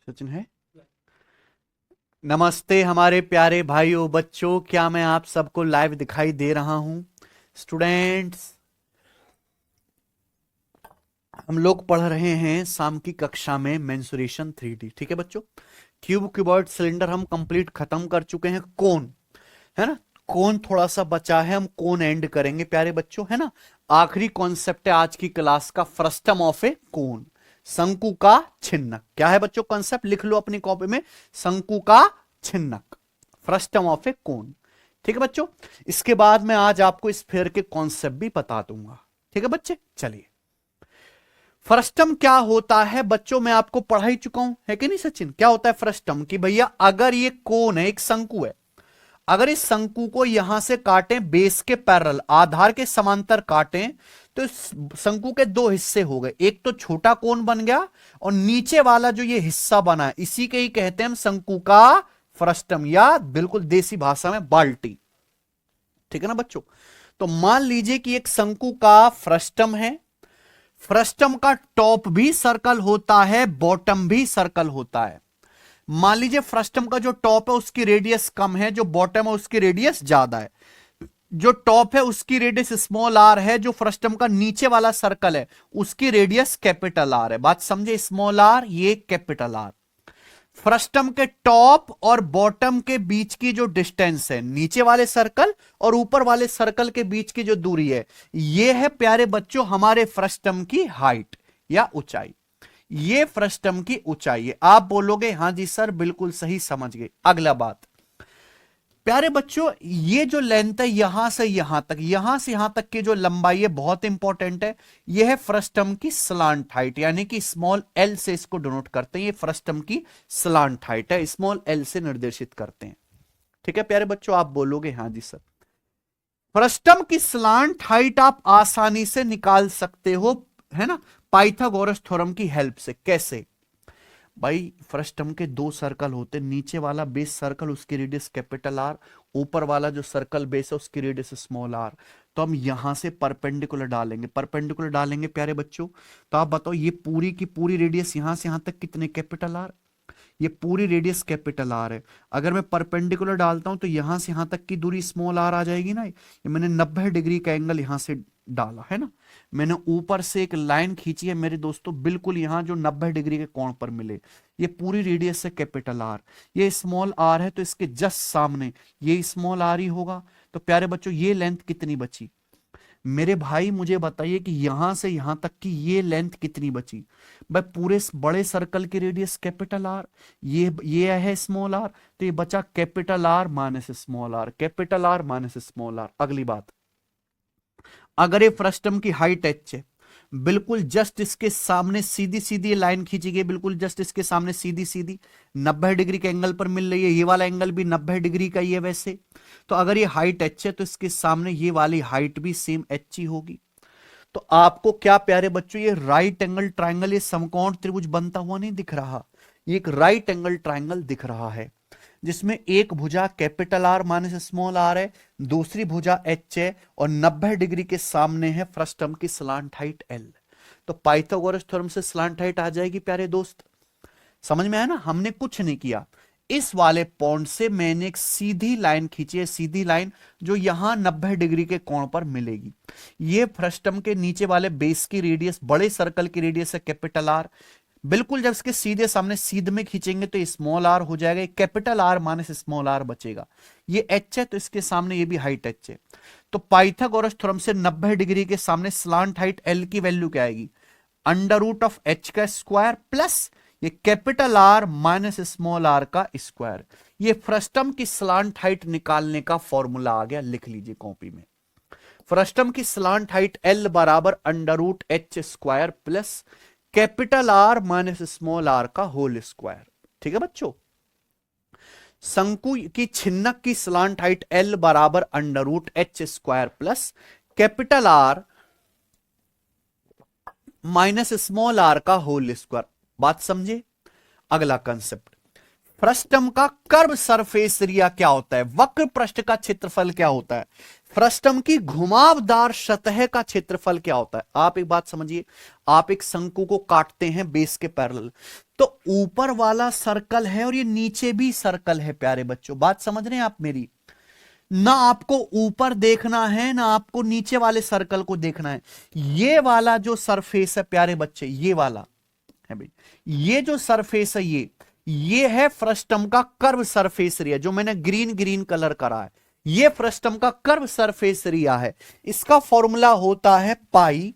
सचिन है। नमस्ते हमारे प्यारे भाइयों बच्चों, क्या मैं आप सबको लाइव दिखाई दे रहा हूं? स्टूडेंट्स, हम लोग पढ़ रहे हैं शाम की कक्षा में मेंसुरेशन 3D। ठीक है बच्चों, क्यूब, क्यूबॉइड, सिलेंडर हम कंप्लीट खत्म कर चुके हैं। कोन है ना, कोन थोड़ा सा बचा है, हम कोन एंड करेंगे प्यारे बच्चों, है ना। आखिरी कॉन्सेप्ट है आज की क्लास का, फ्रस्टम ऑफ ए कोन, शंकु का छिन्नक। क्या है बच्चों कॉन्सेप्ट? लिख लो अपनी कॉपी में, शंकु का छिन्नक, फ्रस्टम ऑफ ए कोन। ठीक है बच्चों, इसके बाद मैं आज आपको स्फीयर के कॉन्सेप्ट भी बता दूंगा। ठीक है बच्चे, चलिए। फ्रस्टम क्या होता है बच्चों, मैं आपको पढ़ा ही चुका हूं, है कि नहीं सचिन? क्या होता है फ्रस्टम? कि भैया अगर ये कोन है, एक शंकु है, अगर इस शंकु को यहां से काटें, बेस के पैरेलल, आधार के समांतर काटें, तो इस शंकु के दो हिस्से हो गए। एक तो छोटा कोन बन गया, और नीचे वाला जो ये हिस्सा बना है, इसी के ही कहते हैं हम शंकु का फ्रस्टम, या बिल्कुल देसी भाषा में बाल्टी। ठीक है ना बच्चों? तो मान लीजिए कि एक शंकु का फ्रस्टम है, फ्रस्टम का टॉप भी सर्कल होता है, बॉटम भी सर्कल होता है। मान लीजिए फ्रस्टम का जो टॉप है उसकी रेडियस कम है, जो बॉटम है उसकी रेडियस ज्यादा है। जो टॉप है उसकी रेडियस स्मॉल आर है, जो फ्रस्टम का नीचे वाला सर्कल है उसकी रेडियस कैपिटल आर है। बात समझे? स्मॉल आर, ये कैपिटल आर। फ्रस्टम के टॉप और बॉटम के बीच की जो डिस्टेंस है, नीचे वाले सर्कल और ऊपर वाले सर्कल के बीच की जो दूरी है, ये है प्यारे बच्चों हमारे फ्रस्टम की हाइट या ऊंचाई। ये फ्रस्टम की ऊंचाई है। आप बोलोगे हां जी सर, बिल्कुल सही समझ गए। अगला बात प्यारे बच्चों, ये जो लेंथ है यहां से यहां तक, यहां से यहां तक की जो लंबाई है बहुत इंपॉर्टेंट है। यह है फ्रस्टम की स्लांट हाइट, यानी कि स्मॉल एल से इसको डिनोट करते हैं। ये फ्रस्टम की स्लांट हाइट है, स्मॉल एल से निर्देशित करते हैं। ठीक है प्यारे बच्चों, आप बोलोगे हां जी सर। फ्रस्टम की स्लांट हाइट आप आसानी से निकाल सकते हो, है ना, पाइथागोरस थ्योरम की हेल्प से। कैसे भाई? फ्रस्टम के दो सर्कल होते, नीचे वाला बेस सर्कल उसकी रेडियस कैपिटल आर, ऊपर वाला जो सर्कल बेस है उसकी रेडियस स्मॉल आर। तो हम यहां से परपेंडिकुलर डालेंगे, परपेंडिकुलर डालेंगे प्यारे बच्चों। तो आप बताओ ये पूरी की पूरी रेडियस यहां से यहां तक कितने? Capital R. ये पूरी रेडियस कैपिटल आर है। अगर मैं परपेंडिकुलर डालता हूं तो यहां से यहां तक की दूरी स्मॉल आर आ जाएगी ना। ये मैंने 90 डिग्री का एंगल यहां से डाला है ना, मैंने ऊपर से एक लाइन खींची है मेरे दोस्तों, बिल्कुल यहां जो 90 डिग्री के कोण पर मिले। ये पूरी रेडियस है कैपिटल आर, ये स्मॉल आर है, तो इसके जस्ट सामने ये स्मॉल आर ही होगा। तो प्यारे बच्चों ये लेंथ कितनी बची मेरे भाई? मुझे बताइए कि यहां से यहां तक की ये लेंथ कितनी बची भाई? पूरे बड़े सर्कल की रेडियस कैपिटल आर, ये है स्मॉल आर, तो ये बचा capital R minus small R, capital R minus small R. अगली बात, अगर ये फ्रस्टम की हाइट एच है, बिल्कुल जस्ट इसके सामने सीधी सीधी लाइन खींची गई, बिल्कुल जस्ट इसके सामने सीधी सीधी 90 डिग्री के एंगल पर मिल रही है। ये वाला एंगल भी 90 डिग्री का ही है वैसे। तो अगर ये हाइट एच है तो इसके सामने ये वाली हाइट भी सेम एच ही होगी। तो आपको क्या प्यारे बच्चों ये राइट एंगल ट्राइंगल, ये समकोण त्रिभुज बनता हुआ नहीं दिख रहा? ये एक राइट एंगल ट्राइंगल दिख रहा है, जिसमें एक भुजा capital R minus small R है, दूसरी भुजा एच है, और 90 डिग्री के सामने है फ्रस्टम की स्लांट हाइट एल। तो पाइथागोरस थ्योरम से स्लांट हाइट आ जाएगी प्यारे दोस्त। समझ में आया ना? हमने कुछ नहीं किया, इस वाले पॉइंट से मैंने एक सीधी लाइन खींची है, सीधी लाइन जो यहां 90 डिग्री के कोण पर मिलेगी। ये फ्रस्टम के नीचे वाले बेस की रेडियस, बड़े सर्कल की रेडियस है कैपिटल आर। बिल्कुल जब इसके सीधे सामने सीध में खींचेंगे तो स्मॉल आर हो जाएगा, capital R minus small R बचेगा। ये एच है तो इसके सामने ये भी हाइट एच है। तो पाइथागोरस थ्योरम से 90 डिग्री के सामने स्लांट हाइट एल की वैल्यू क्या आएगी? अंडर रूट ऑफ एच का स्क्वायर प्लस ये capital R minus small R का स्क्वायर। ये फ्रस्टम की स्लांट हाइट निकालने का फॉर्मूला आ गया, लिख लीजिए कॉपी में। फ्रस्टम की स्लांट हाइट एल बराबर under root H square plus capital R minus small R का होल स्क्वायर। ठीक है बच्चों? शंकु की छिन्नक की स्लांट हाइट एल बराबर under root H square plus capital R minus small R का होल स्क्वायर। बात समझे? अगला कंसेप्ट, फ्रस्टम का कर्व सरफेस एरिया क्या होता है? वक्र पृष्ठ का क्षेत्रफल क्या होता है? फ्रस्टम की घुमावदार सतह का क्षेत्रफल क्या होता है? आप एक बात समझिए, आप एक शंकु को काटते हैं बेस के पैरेलल, तो ऊपर वाला सर्कल है और ये नीचे भी सर्कल है प्यारे बच्चों, बात समझ रहे हैं आप मेरी? ना आपको ऊपर देखना है ना आपको नीचे वाले सर्कल को देखना है। ये वाला जो सरफेस है प्यारे बच्चे, ये वाला है भाई, ये जो सरफेस है ये है फ्रस्टम का कर्व सरफेस एरिया, जो मैंने ग्रीन ग्रीन कलर करा है, ये फ्रस्टम का कर्व सरफेस एरिया है। इसका फॉर्मूला होता है pi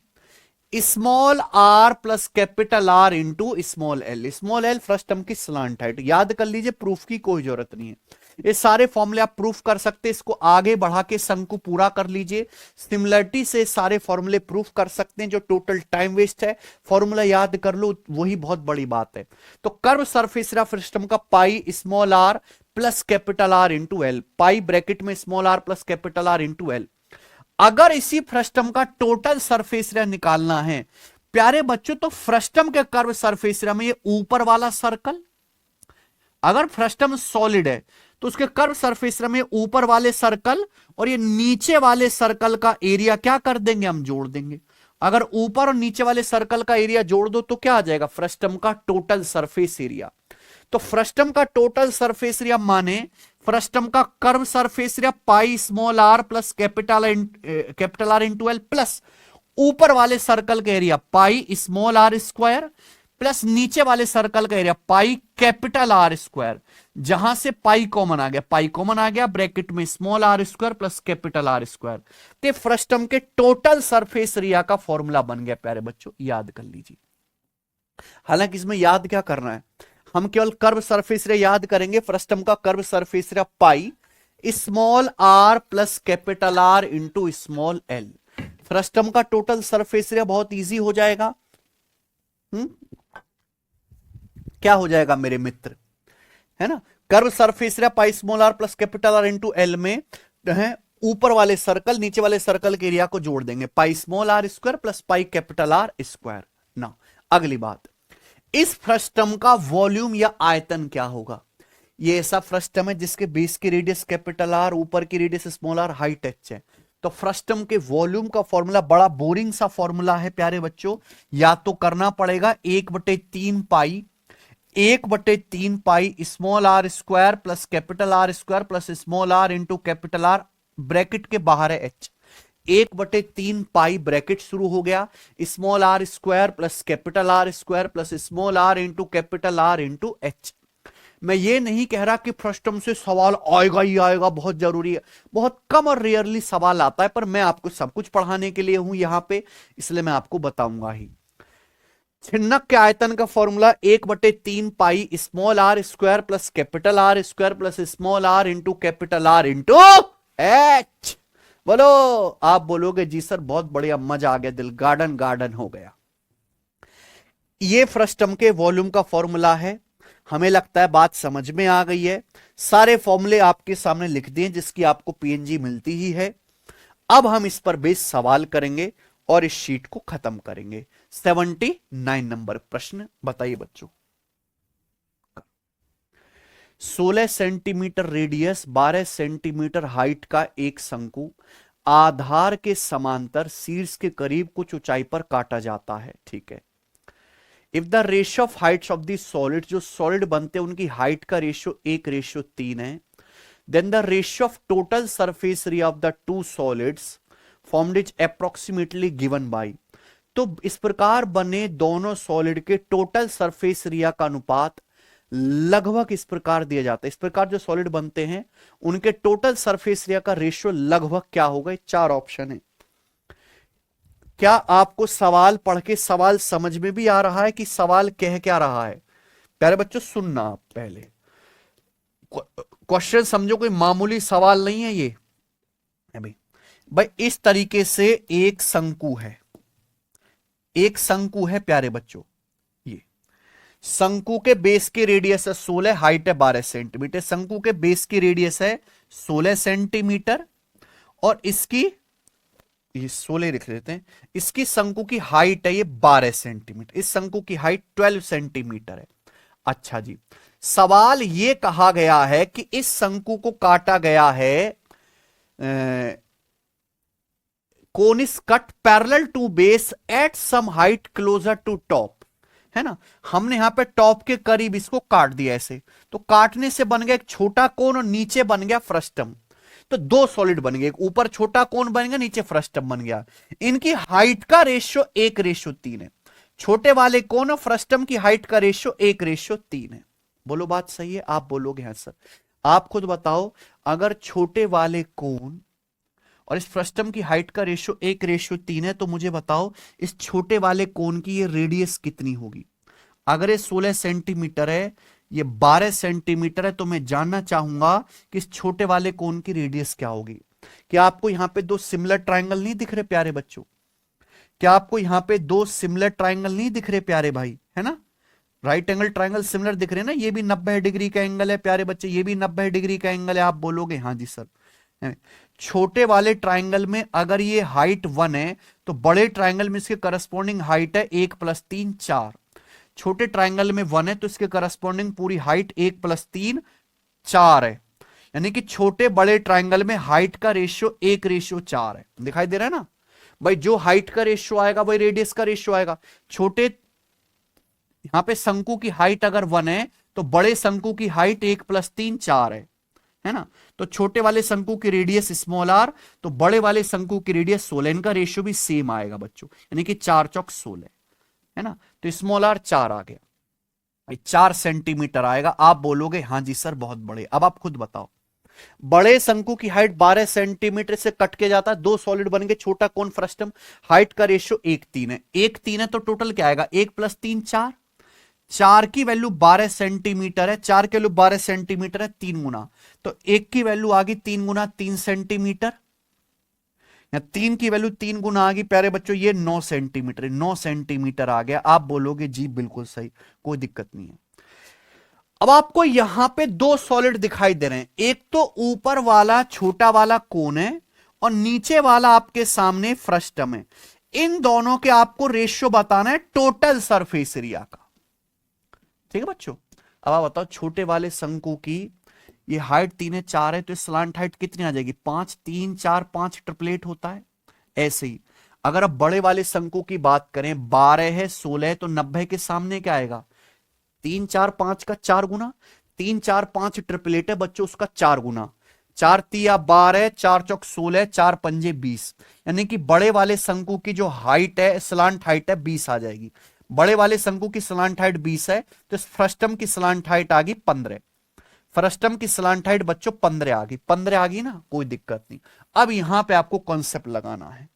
small R plus capital R into small L. Small L frustum की स्लांट हाइट, याद कर लीजिए, प्रूफ की कोई जरूरत नहीं है, ये सारे फॉर्मूले आप प्रूफ कर सकते हैं। इसको आगे बढ़ा के शंकु पूरा कर लीजिए, सिमिलरिटी से सारे फॉर्मूले प्रूफ कर सकते हैं, जो टोटल टाइम वेस्ट है, फॉर्मूला याद कर लो, वही बहुत बड़ी बात है। तो कर्व सरफेस एरिया फ्रस्टम का pi small R plus capital R into L, pi bracket में small R plus capital R into L. अगर इसी फ्रस्टम का टोटल सरफेस एरिया निकालना है प्यारे बच्चों, तो फ्रस्टम के कर्व सरफेस एरिया में ये ऊपर वाला सर्कल, अगर फ्रस्टम सॉलिड है तो उसके कर्व सरफेस एरिया में ऊपर वाले सर्कल और ये नीचे वाले सर्कल का एरिया क्या कर देंगे, हम जोड़ देंगे। अगर ऊपर और नीचे वाले सर्कल का एरिया जोड़ दो तो क्या आ जाएगा, फ्रस्टम का टोटल सरफेस एरिया। तो फ्रस्टम का टोटल सरफेस एरिया माने फ्रस्टम का curve surface area pi small R plus capital R into L, plus ऊपर वाले सर्कल का area pi small R square plus नीचे वाले सर्कल का area pi capital R square. जहां से पाई कॉमन आ गया, पाई कॉमन आ गया, ब्रैकेट में small R square plus capital R square. तो फ्रस्टम के टोटल सरफेस एरिया का फॉर्मूला बन गया प्यारे बच्चों, याद कर लीजिए। हालांकि इसमें याद क्या करना है, हम केवल कर्व सरफेस एरिया याद करेंगे। फ्रस्टम का curve surface area pi small R plus capital R into small L. Frustum का टोटल सरफेस एरिया बहुत इजी हो जाएगा। क्या हो जाएगा मेरे मित्र, है ना? Curve surface area pi small R plus capital R into L में है ऊपर वाले सर्कल नीचे वाले सर्कल के एरिया को जोड़ देंगे, pi small R square plus pi capital R square. ना अगली बात, इस फ्रस्टम का वॉल्यूम या आयतन क्या होगा? ये ऐसा फ्रस्टम है जिसके बेस की रेडियस कैपिटल आर, ऊपर की radius small R, height H है। तो फ्रस्टम के वॉल्यूम का फॉर्मूला बड़ा बोरिंग सा फॉर्मूला है प्यारे बच्चों, या तो करना पड़ेगा 1/3 pi, 1/3 pi small R square plus capital R square plus small R into capital R, bracket के बाहर है एच। 1/3 पाई ब्रैकेट शुरू हो गया, small R square plus capital R square plus small R into capital R into H. मैं ये नहीं कह रहा कि फ्रस्टम से सवाल आएगा ही आएगा, बहुत जरूरी है, बहुत कम और रेयरली सवाल आता है, पर मैं आपको सब कुछ पढ़ाने के लिए हूं यहां पे, इसलिए मैं आपको बताऊंगा ही। छिन्नक के आयतन का formula 1/3 pi small R square plus capital R square plus small R into capital R into H. बोलो, आप बोलोगे जी सर बहुत बढ़िया, मजा आ गया, दिल गार्डन गार्डन हो गया। ये फ्रस्टम के वॉल्यूम का फॉर्मूला है। हमें लगता है बात समझ में आ गई है। सारे फॉर्मूले आपके सामने लिख दिए जिसकी आपको पीएनजी मिलती ही है। अब हम इस पर बेस सवाल करेंगे और इस शीट को खत्म करेंगे। 79 नंबर प्रश्न बताइए बच्चों। 16 सेंटीमीटर रेडियस 12 सेंटीमीटर हाइट का एक शंकु आधार के समांतर शीर्ष के करीब कुछ ऊंचाई पर काटा जाता है, ठीक है। If the ratio of heights of the solid, जो सॉलिड बनते हैं उनकी हाइट का रेशियो 1:3 है, then the ratio of total surface area of the two solids formed is approximately given by. तो इस प्रकार बने दोनों सॉलिड के टोटल सरफेस एरिया का अनुपात लगभग इस प्रकार दिया जाता है। इस प्रकार जो सॉलिड बनते हैं उनके टोटल सरफेस एरिया का रेशियो लगभग क्या होगा? 4 ऑप्शन है। क्या आपको सवाल पढ़ के सवाल समझ में भी आ रहा है कि सवाल कह क्या रहा है? प्यारे बच्चों सुनना, आप पहले क्वेश्चन समझो, कोई मामूली सवाल नहीं है ये भाई। इस तरीके से एक शंकु है, एक शंकु है प्यारे बच्चों। ये शंकु के बेस की रेडियस है 16, हाइट है 12 सेंटीमीटर। शंकु के बेस की रेडियस है 16 सेंटीमीटर और इसकी, ये 16 लिख लेते हैं, इसकी शंकु की हाइट है ये 12 सेंटीमीटर। इस शंकु की हाइट 12 सेंटीमीटर है। अच्छा जी, सवाल ये कहा गया है कि इस शंकु को काटा गया है cone is cut parallel to base at some height closer to top, है ना। हमने यहां पे टॉप के करीब इसको काट दिया ऐसे, तो काटने से बन गया एक छोटा कोन और नीचे बन गया फ्रस्टम। तो दो सॉलिड बन गए, ऊपर छोटा कोन बन गया, नीचे फ्रस्टम बन गया। इनकी हाइट का रेशियो 1:3 है। छोटे वाले कोन और फ्रस्टम की हाइट का रेशियो 1:3 है। बोलो बात सही है? आप बोलोगे हाँ सर। आप खुद बताओ, अगर छोटे वाले कोन और इस फ्रस्टम की हाइट का रेशियो 1:3 है, तो मुझे बताओ इस छोटे वाले कोन की ये रेडियस कितनी होगी। अगर ये 16 सेंटीमीटर है, ये 12 सेंटीमीटर है, तो मैं जानना चाहूंगा कि इस छोटे वाले कोन की रेडियस क्या होगी। क्या आपको यहां पे दो सिमिलर ट्राइंगल नहीं दिख रहे प्यारे बच्चों? क्या आपको यहां पे दो सिमिलर ट्राइंगल नहीं दिख रहे प्यारे भाई? है ना, राइट एंगल ट्राइंगल सिमिलर दिख रहे हैं ना। ये भी 90 डिग्री का एंगल है प्यारे बच्चे, ये भी 90 डिग्री का एंगल है। आप बोलोगे हाँ जी सर। छोटे वाले ट्राइंगल में अगर ये हाइट 1 है, तो बड़े ट्राइंगल में इसके करस्पॉन्डिंग हाइट है 1 + 3 4। छोटे ट्राइंगल में 1 है, तो इसके करस्पॉन्डिंग पूरी हाइट 1 + 3 4 है। यानी कि छोटे बड़े ट्राइंगल में हाइट का रेशियो 1:4 है। दिखाई दे रहा है ना भाई? जो हाइट का रेशियो आएगा वही रेडियस का रेशियो आएगा। छोटे, यहां पे शंकु की हाइट अगर 1 है, तो बड़े शंकु की हाइट 1 + 3 4 है ना। तो छोटे वाले शंकु की रेडियस स्मॉल r, तो बड़े वाले शंकु की रेडियस 16। इनका रेशियो भी सेम आएगा बच्चों, यानी कि 4 चौक 16, है ना। तो स्मॉल r 4 आ गया, 4 सेंटीमीटर आएगा। आप बोलोगे हाँ जी सर बहुत बड़े। अब आप खुद बताओ, बड़े शंकु की हाइट 12 सेंटीमीटर से कट के जाता है, दो सॉलिड बन गए, छोटा कोन फ्रस्टम, हाइट का रेशियो 1:3 है। 1:3 है तो टोटल क्या आएगा? 1 + 3 4। 4 की वैल्यू 12 सेंटीमीटर है, 4 की वैल्यू 12 सेंटीमीटर है 3 गुना, तो 1 की वैल्यू आ गई 3 गुना 3 सेंटीमीटर, या 3 की वैल्यू 3 गुना आ गई प्यारे बच्चों, ये 9 सेंटीमीटर, 9 सेंटीमीटर आ गया। आप बोलोगे जी बिल्कुल सही, कोई दिक्कत नहीं है। अब आपको यहां पे दो सॉलिड दिखाई दे रहे हैं, एक तो ऊपर वाला छोटा वाला कोन है और नीचे वाला आपके सामने फ्रस्टम है। इन दोनों के आपको रेशियो बताना है टोटल सरफेस एरिया का। ठीक है बच्चों? अब आप बताओ, छोटे वाले शंकु की ये हाइट 3 है 4 है, तो स्लांट हाइट कितनी आ जाएगी? 5 3 4 5 ट्रिपलेट होता है। ऐसे ही अगर अब बड़े वाले शंकु की बात करें, 12 है 16 है, तो 90 के सामने क्या आएगा? 3 4 5 का 4 गुना, 3 4 5 ट्रिपलेट है बच्चों, उसका 4 गुना, 4 तिया 12, 4 चौक 16, 4 पंजे 20। यानी कि बड़े वाले शंकु की जो हाइट है, स्लांट हाइट है, 20 आ जाएगी। बड़े वाले शंकु की स्लांट हाइट 20 है, तो फ्रस्टम की स्लांट हाइट आ गई 15। फ्रस्टम की स्लांट हाइट बच्चों 15 आ गई, 15 आ गई ना, कोई दिक्कत नहीं। अब यहां पे आपको कॉन्सेप्ट लगाना है,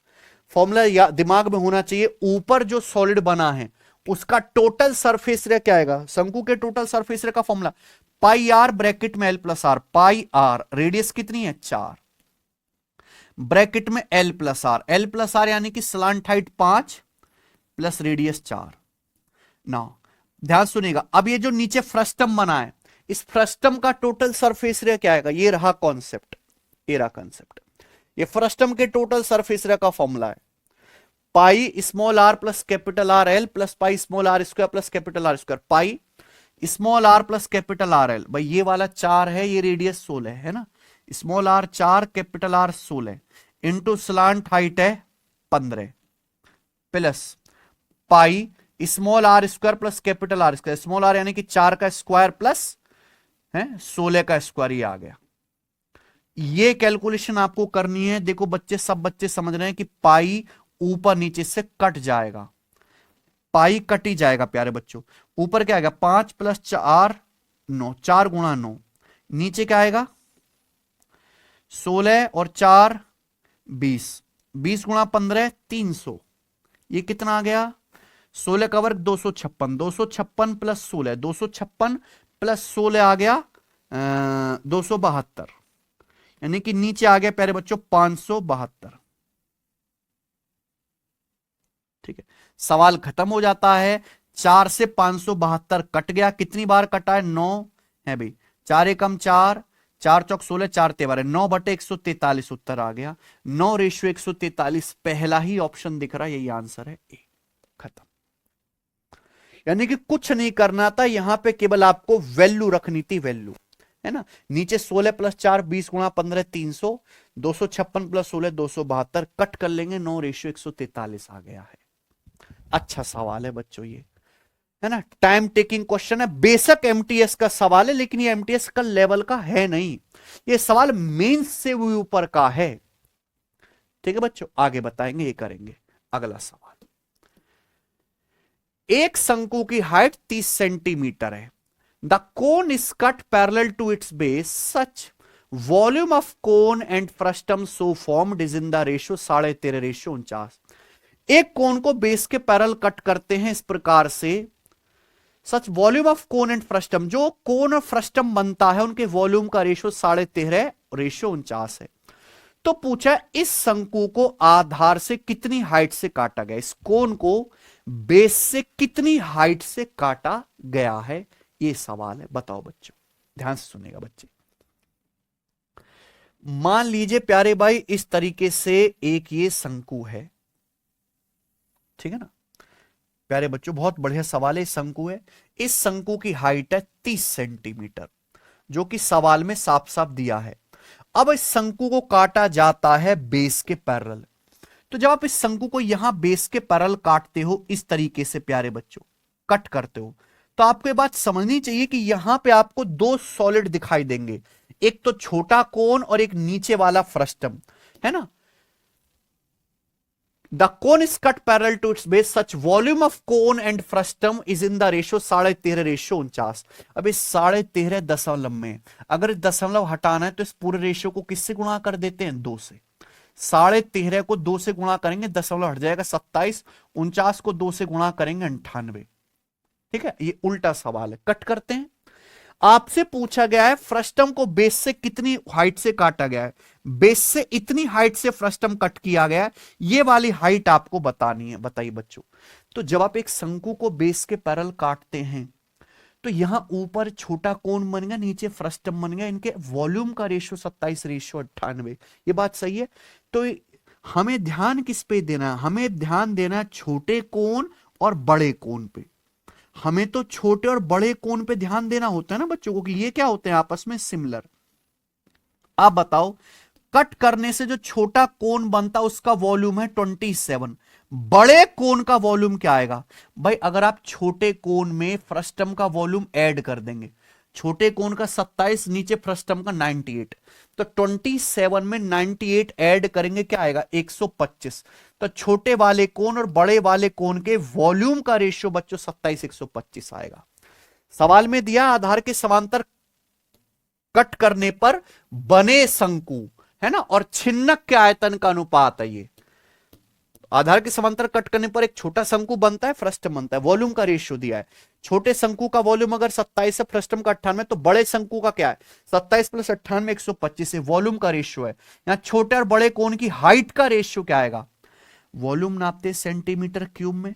फॉर्मूला या दिमाग में होना चाहिए। ऊपर जो सॉलिड बना है उसका टोटल सरफेस एरिया क्या आएगा? शंकु के टोटल सरफेस एरिया का फॉर्मूला पाई आर ब्रैकेट में L+R, पाई आर, रेडियस कितनी है? 4, ब्रैकेट में L+R, L+R यानी कि स्लांट हाइट 5 प्लस रेडियस 4 ना। ध्यान सुनिएगा, अब ये जो नीचे फ्रस्टम बना है, इस फ्रस्टम का टोटल सरफेस एरिया क्या आएगा? ये रहा कॉन्सेप्ट, ये रहा कॉन्सेप्ट। ये फ्रस्टम के टोटल सरफेस एरिया का फॉर्मूला है pi small r plus capital R L plus pi small r square plus capital R square, pi small r plus capital R L। भाई ये वाला 4 है, ये रेडियस 16 है ना, small r 4 capital R 16 into slant height है 15 plus pi small r square plus capital R square, small r यानी कि 4 का स्क्वायर प्लस है 16 का स्क्वायर, ये आ गया। ये कैलकुलेशन आपको करनी है। देखो बच्चे, सब बच्चे समझ रहे हैं कि पाई ऊपर नीचे से कट जाएगा, पाई कट ही जाएगा प्यारे बच्चों। ऊपर क्या आएगा? 5 + 4 9, 4 गुणा 9, नीचे क्या आएगा? 16 और 4 20, 20 गुणा 15 300, ये कितना आ गया? 16 का वर्ग 256, 256 प्लस 16, 256 प्लस 16 आ गया 272, यानी कि नीचे आ गया प्यारे बच्चों 572। ठीक है, सवाल खत्म हो जाता है। 4 से 572 कट गया, कितनी बार कटा है? 9 है भाई, 4 एकम 4, 4 चौक 16, 4 तेवारे 9/143 उत्तर आ गया। 9:143, पहला ही ऑप्शन दिख रहा है, यही आंसर है ए। खत्म। यानी कि कुछ नहीं करना था, यहां पे केवल आपको वैल्यू रखनी थी, वैल्यू, है ना। नीचे 16 + 4 20 गुणा 15 300, 256 प्लस 16 272, कट कर लेंगे, 9:143 आ गया है। अच्छा सवाल है बच्चों ये, है ना, टाइम टेकिंग क्वेश्चन है, बेशक एमटीएस का सवाल है लेकिन ये एमटीएस का लेवल का है नहीं, ये सवाल मेंस से भी ऊपर का है। ठीक है बच्चों, आगे बताएंगे, ये करेंगे। अगला सवाल, एक शंकु की हाइट 30 सेंटीमीटर है, the cone is cut parallel to its base, such volume of cone and frustum so formed is in the ratio 13.5:49। एक कोन को बेस के पैरेलल कट करते हैं इस प्रकार से, such volume of cone and frustum, जो कोन और फ्रस्टम बनता है उनके वॉल्यूम का रेशियो 13.5:49 है। तो पूछा इस शंकु को आधार से कितनी हाइट से काटा गया, इस कोन को बेस से कितनी हाइट से काटा गया है, ये सवाल है। बताओ बच्चों, ध्यान से सुनेगा बच्चे। मान लीजिए प्यारे भाई इस तरीके से एक ये शंकु है, ठीक है ना प्यारे बच्चों, बहुत बढ़िया सवाल है। शंकु है, इस शंकु की हाइट है 30 सेंटीमीटर, जो कि सवाल में साफ साफ दिया है। अब इस शंकु को काटा जाता है बेस के पैरेलल। तो जब आप इस शंकु को यहां बेस के पैरेलल काटते हो इस तरीके से प्यारे बच्चों, कट करते हो, तो आपको ये बात समझनी चाहिए कि यहां पे आपको दो सॉलिड दिखाई देंगे, एक तो छोटा कोन और एक नीचे वाला फ्रस्टम, है ना। The cone is cut parallel to its base, such volume of cone and frustum is in the ratio 13.5:49। अब इस 13.5 दशमलव में अगर दशमलव हटाना है तो इस पूरे रेशियो को किससे गुणा कर देते हैं, 2 से। 13.5 को 2 से गुणा करेंगे, दशमलव हट जाएगा 27, 49 को 2 से गुणा करेंगे 98। ठीक है, ये उल्टा सवाल है, कट करते हैं। आपसे पूछा गया है फ्रस्टम को बेस से कितनी हाइट से काटा गया है, बेस से इतनी हाइट से फ्रस्टम कट किया गया है, ये वाली हाइट आपको बतानी है। बताइए बच्चों, तो जब आप एक शंकु को बेस के पैरेलल काटते हैं तो यहां ऊपर छोटा कोन बन गया, नीचे फ्रस्टम बन गया, इनके वॉल्यूम का रेशियो 27:98, ये बात सही है। तो हमें ध्यान किस पे देना है, हमें ध्यान देना है छोटे कोन और बड़े कोन पे। हमें तो छोटे और बड़े कोन पे ध्यान देना होता है ना बच्चों को, कि ये क्या होते हैं आपस में सिमिलर। आप बताओ, कट करने से जो छोटा कोन बनता उसका वॉल्यूम है 27, बड़े कोन का वॉल्यूम क्या आएगा भाई, अगर आप छोटे कोन में फ्रस्टम का वॉल्यूम ऐड कर देंगे, छोटे कोन का 27, नीचे फ्रस्टम का 98, तो 27 में 98 ऐड करेंगे, क्या आएगा 125। तो छोटे वाले कोन और बड़े वाले कोन के वॉल्यूम का रेशियो बच्चों 27:125 आएगा। सवाल में दिया आधार के समांतर कट करने पर बने शंकु, है ना, और छिन्नक के आयतन का अनुपात है ये। आधार के समांतर कट करने पर एक छोटा शंकु बनता है, फ्रस्टम बनता है, वॉल्यूम का रेशियो दिया है। छोटे शंकु का वॉल्यूम अगर 27 है, फ्रस्टम का 98, तो बड़े शंकु का क्या है 27 + 98 125 है, वॉल्यूम का रेशियो है। यहां छोटे और बड़े कोन की हाइट का रेशियो क्या आएगा, वॉल्यूम नापते सेंटीमीटर क्यूब में,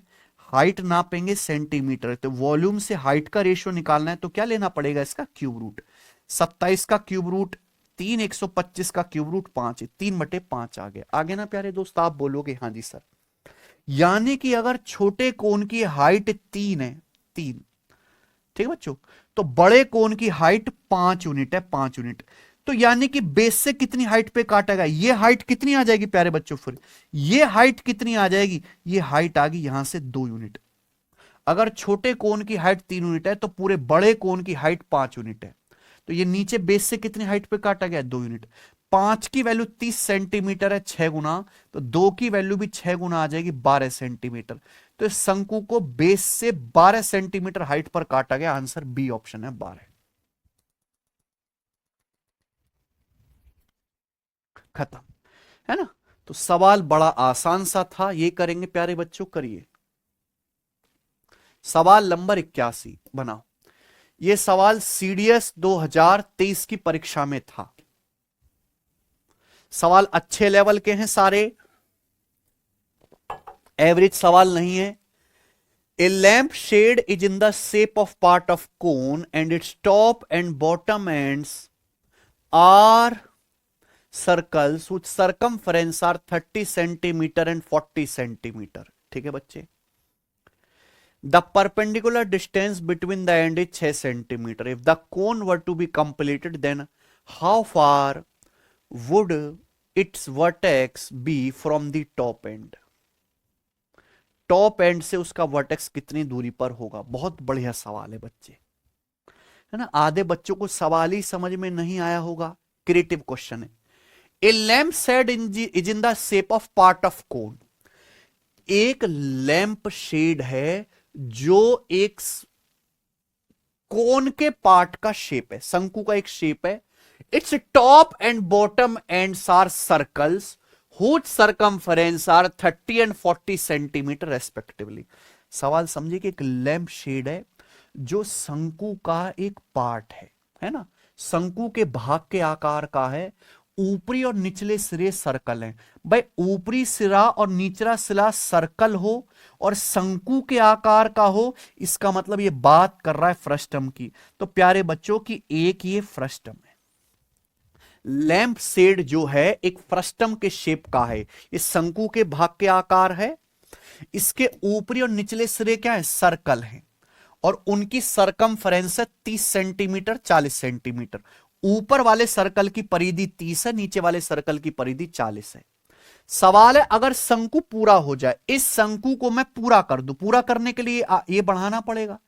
हाइट नापेंगे सेंटीमीटर, तो वॉल्यूम से हाइट का रेशियो निकालना है तो क्या लेना पड़ेगा, इसका क्यूब रूट। 27 का क्यूब रूट 3, 125 का क्यूब रूट 5, 3/5 आ गया। आगे ना प्यारे दोस्त आप बोलोगे हाँ जी सर, यानी कि अगर छोटे कोन की हाइट 3 है, 3, ठीक है बच्चों, तो बड़े कोन की हाइट 5 यूनिट है, 5 यूनिट। तो यानी कि बेस से कितनी हाइट पे काटा गया, ये हाइट कितनी आ जाएगी प्यारे बच्चों, फिर ये हाइट कितनी आ जाएगी, ये हाइट आ गई यहां से 2 यूनिट। अगर छोटे कोन की हाइट 3 यूनिट है तो पूरे बड़े कोन की हाइट 5 यूनिट है। तो ये नीचे बेस से कितनी हाइट पे काटा गया, 2 यूनिट। 5 की वैल्यू 30 सेंटीमीटर है, 6 गुना, तो 2 की वैल्यू भी 6 गुना आ जाएगी, 12 सेंटीमीटर। तो इस शंकु को बेस से 12 सेंटीमीटर हाइट पर काटा गया। आंसर बी ऑप्शन है 12। खत्म, है ना। तो सवाल बड़ा आसान सा था, ये करेंगे प्यारे बच्चों, करिए। सवाल नंबर 81 बनाओ। यह सवाल सीडीएस 2023 की परीक्षा में था। सवाल अच्छे लेवल के हैं सारे, एवरेज सवाल नहीं है। A lamp shade is in the shape of part of cone and its top and bottom ends are circles which circumference are 30 centimetre and 40 centimetre. ठीक है बच्चे, the perpendicular distance between the end is 6 centimetre. If the cone were to be completed then how far would its vertex be from the top end, top end से उसका vertex कितनी दूरी पर होगा। बहुत बढ़िया सवाल है बच्चे, है ना। आधे बच्चों को सवाल ही समझ में नहीं आया होगा, क्रिएटिव क्वेश्चन है। A lamp shade is in the shape of part of cone, एक लैंप शेड है जो एक कोन के पार्ट का शेप है, शंकु का एक शेप है। Its top and bottom ends are circles whose circumference are 30 and 40 centimetre respectively. सवाल समझिए कि एक लैंप शेड है जो शंकु का एक पार्ट है ना, शंकु के भाग के आकार का है, ऊपरी और निचले सिरे सर्कल हैं। भाई ऊपरी सिरा और निचला सिरा सर्कल हो और शंकु के आकार का हो, इसका मतलब ये बात कर रहा है फ्रस्टम की। तो प्यारे बच्चों की एक ये फ्रस्टम है, लैंप शेड जो है एक फ्रस्टम के शेप का है, ये शंकु के भाग के आकार है, इसके ऊपरी और निचले सिरे क्या है, सर्कल हैं, और उनकी सरकमफ्रेंस है 30 सेंटीमीटर 40 सेंटीमीटर। ऊपर वाले सर्कल की परिधि 30 है, नीचे वाले सर्कल की परिधि 40 है। सवाल है अगर शंकु पूरा हो जाए, इस शंकु को मैं पूरा कर दूं, पूरा करने के लिए ये बढ़ाना पड़ेगा,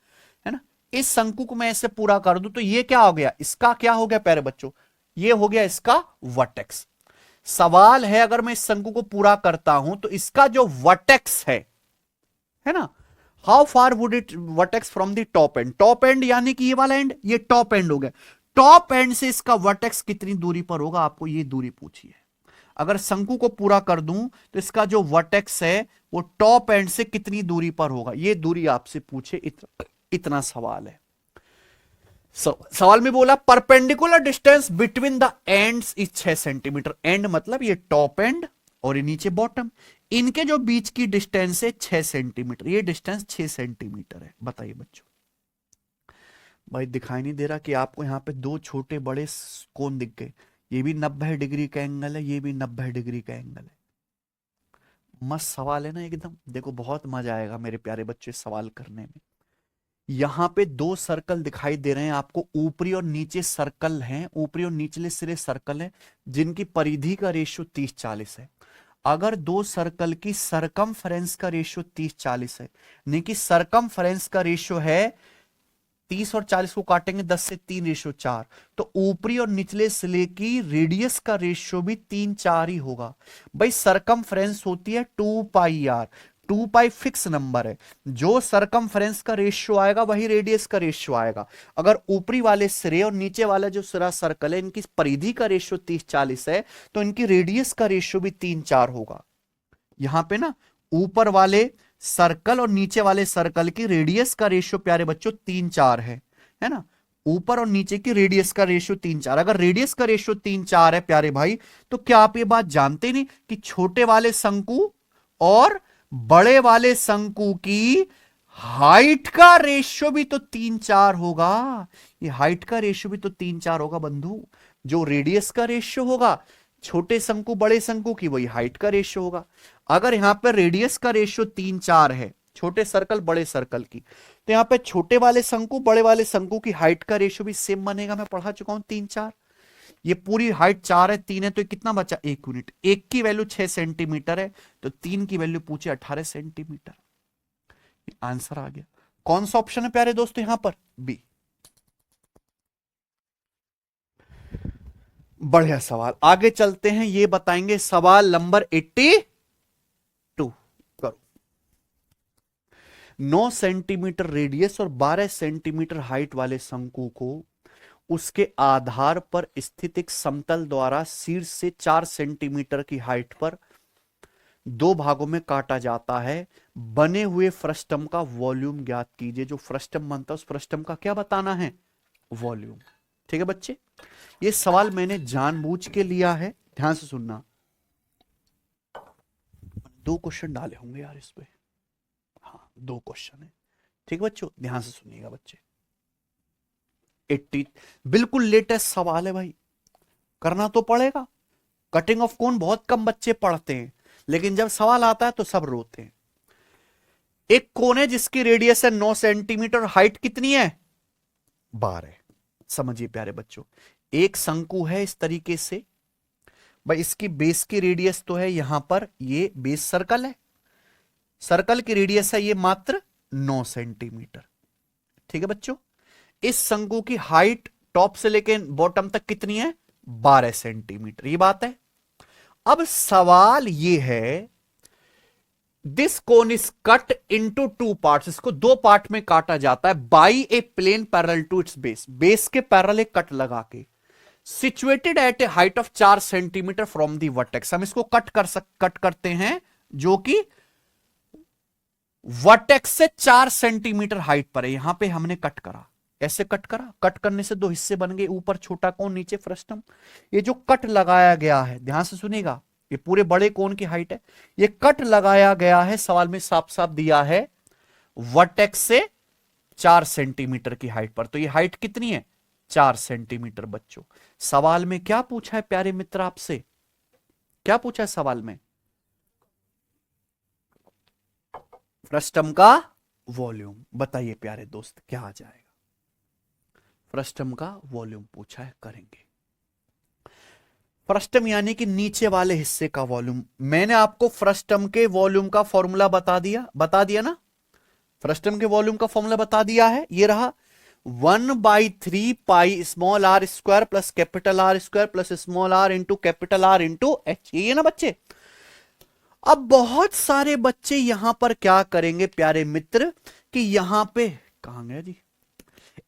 है ना। इस शंकु को मैं ऐसे पूरा कर दूं तो ये क्या हो गया, इसका क्या हो गया प्यारे बच्चों, ये हो गया इसका वर्टेक्स। सवाल है अगर मैं इस शंकु को पूरा करता हूं तो इसका जो वर्टेक्स है ना, how far would it vertex from the top end, top and यानी कि ये वाला एंड, ये टॉप एंड हो गया, टॉप एंड से इसका वर्टेक्स कितनी दूरी पर होगा, आपको ये दूरी पूछी है। अगर शंकु को पूरा कर दूं तो इसका जो वर्टेक्स है वो टॉप एंड से कितनी दूरी पर होगा, ये दूरी आपसे पूछे, इतना सवाल है। सवाल में बोला perpendicular distance between the ends is 6 centimetre, and मतलब ये टॉप एंड और ये नीचे बॉटम, इनके जो बीच की डिस्टेंस है 6 सेंटीमीटर, ये डिस्टेंस 6 सेंटीमीटर है। बताइए बच्चों, भाई दिखाई नहीं दे रहा कि आपको यहां पे दो छोटे बड़े कोण दिख गए, ये भी 90 डिग्री का एंगल है, ये भी 90 डिग्री का एंगल है। मस्त सवाल है ना एकदम, देखो बहुत मजा आएगा मेरे प्यारे बच्चे सवाल करने में। यहां पे दो सर्कल दिखाई दे रहे हैं आपको, ऊपरी और नीचे सर्कल हैं, ऊपरी और निचले सिरे सर्कल हैं, जिनकी परिधि का रेशियो 30-40 है। अगर दो सर्कल की सरकमफ्रेंस का रेशियो 30-40 है, यानी कि सरकमफ्रेंस का रेशियो है 30 और 40 को काटेंगे 10 से 3:4, तो ऊपरी और निचले सिले की रेडियस का रेशियो भी 3-4 ही होगा। भाई सरकमफ्रेंस होती है 2πr, 2π फिक्स नंबर है, जो सरकमफ्रेंस का रेशियो आएगा वही रेडियस का रेशियो आएगा। अगर ऊपरी वाले सिरे और नीचे वाला जो सिरा सर्कल है इनकी परिधि का रेशियो 30-40 है, तो इनकी रेडियस का रेशियो भी 3-4 होगा। यहां पे ना ऊपर वाले सर्कल और नीचे वाले सर्कल की रेडियस का रेशियो प्यारे बच्चों 3-4 है ना, ऊपर और नीचे की रेडियस का रेशियो 3-4। अगर रेडियस का रेशियो 3-4 है प्यारे भाई, तो क्या आप ये बात जानते नहीं कि छोटे वाले शंकु और बड़े वाले शंकु की हाइट का रेशियो भी तो 3-4 होगा। ये हाइट का रेशियो भी तो 3-4 होगा बंधु, जो रेडियस का रेशियो होगा छोटे शंकु बड़े शंकु की, वही हाइट का रेशियो होगा। अगर यहां पर रेडियस का रेशियो 3-4 है, छोटे सर्कल बड़े सर्कल की, तो यहां पे छोटे वाले शंकु बड़े वाले शंकु की हाइट का रेशियो भी सेम बनेगा। मैं पढ़ा चुका हूं 3-4, ये पूरी हाइट 4 है 3 है, तो कितना बचा 1 यूनिट, 1 की वैल्यू 6 सेंटीमीटर है, तो 3 की वैल्यू पूछे 18 सेंटीमीटर। आंसर आ गया। कौन सा ऑप्शन है प्यारे दोस्तों यहां पर, बी। बढ़िया सवाल, आगे चलते हैं, ये बताएंगे सवाल नंबर 82 करो। 9 सेंटीमीटर रेडियस और 12 सेंटीमीटर हाइट वाले शंकु को उसके आधार पर स्थित एक समतल द्वारा शीर्ष से 4 सेंटीमीटर की हाइट पर दो भागों में काटा जाता है। बने हुए फ्रस्टम का वॉल्यूम ज्ञात कीजिए। जो फ्रस्टम बनता है उस फ्रस्टम का क्या बताना है, वॉल्यूम। ठीक है बच्चे, ये सवाल मैंने जानबूझ के लिया है, ध्यान से सुनना। 2 क्वेश्चन डाले होंगे यार इस पे, हाँ 2 क्वेश्चन है। ठीक है बच्चों, ध्यान से सुनिएगा बच्चे। 80 बिल्कुल लेटेस्ट सवाल है भाई, करना तो पड़ेगा। कटिंग ऑफ कोन बहुत कम बच्चे पढ़ते हैं, लेकिन जब सवाल आता है तो सब रोते हैं। एक कोन है जिसकी रेडियस है 9 सेंटीमीटर, हाइट कितनी है 12। समझिए प्यारे बच्चों, एक शंकु है इस तरीके से, भाई इसकी बेस की रेडियस तो है यहां पर, ये बेस सर्कल है, सर्कल की रेडियस है ये मात्र 9 सेंटीमीटर। ठीक है बच्चों, इस शंकु की हाइट टॉप से लेके बॉटम तक कितनी है, 12 सेंटीमीटर, ये बात है। अब सवाल ये है, this cone is cut into 2 parts, इसको 2 पार्ट में काटा जाता है by a plane parallel to its base, base के पैरेलल एक कट लगा के, situated at a height of 4 centimetre from the vertex. हम इसको कट करते हैं जो कि वर्टेक्स से 4 सेंटीमीटर हाइट पर है, यहां पे हमने कट करा, ऐसे कट करा, कट करने से 2 हिस्से बन गए, ऊपर छोटा कोन नीचे फ्रस्टम। ये जो कट लगाया गया है, ध्यान से सुनिएगा, ये पूरे बड़े कोन की हाइट है, ये कट लगाया गया है, सवाल में साफ साफ दिया है वर्टेक्स से 4 सेंटीमीटर की हाइट पर, तो ये हाइट कितनी है, 4 सेंटीमीटर। बच्चों सवाल में क्या पूछा है प्यारे मित्र आपसे, क्या पूछा है सवाल में, फ्रस्टम का वॉल्यूम। बताइए प्यारे दोस्त क्या आ जाएगा, फ्रस्टम का वॉल्यूम पूछा है, करेंगे। फ्रस्टम यानी कि नीचे वाले हिस्से का वॉल्यूम। मैंने आपको फ्रस्टम के वॉल्यूम का फॉर्मूला बता दिया ना, फ्रस्टम के वॉल्यूम का फॉर्मूला बता दिया है, ये रहा 1/3 pi small R square plus capital R square plus small R into capital R into H, ये ना बच्चे। अब बहुत सारे बच्चे यहां पर क्या करेंगे प्यारे मित्र कि यहां पे कहां गया जी,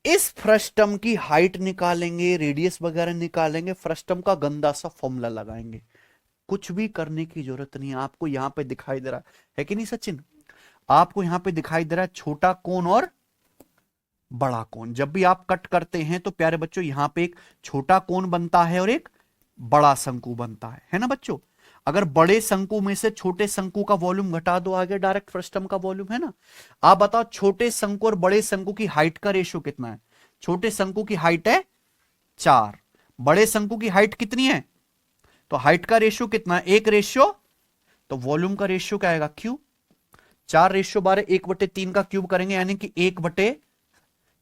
इस फ्रस्टम की हाइट निकालेंगे, रेडियस वगैरह निकालेंगे, फ्रस्टम का गंदा सा फॉर्मूला लगाएंगे। कुछ भी करने की जरूरत नहीं है, आपको यहां पे दिखाई दे रहा है कि नहीं सचिन, आपको यहां पे दिखाई दे रहा है छोटा कोन और बड़ा कोन। जब भी आप कट करते हैं तो प्यारे बच्चों यहां पे एक छोटा कोन बनता है और एक बड़ा शंकु बनता है ना बच्चों। अगर बड़े शंकु में से छोटे शंकु का वॉल्यूम घटा दो, आगे डायरेक्ट फ्रस्टम का वॉल्यूम है ना। आप बताओ छोटे शंकु और बड़े शंकु की हाइट का रेशियो कितना है, छोटे शंकु की हाइट है 4, बड़े शंकु की हाइट कितनी है, तो हाइट का रेशियो कितना है, 1 रेशियो, तो वॉल्यूम का रेशियो क्या आएगा, क्यूब। 4 रेशियो 12, 1/3 का क्यूब करेंगे यानी कि 1/,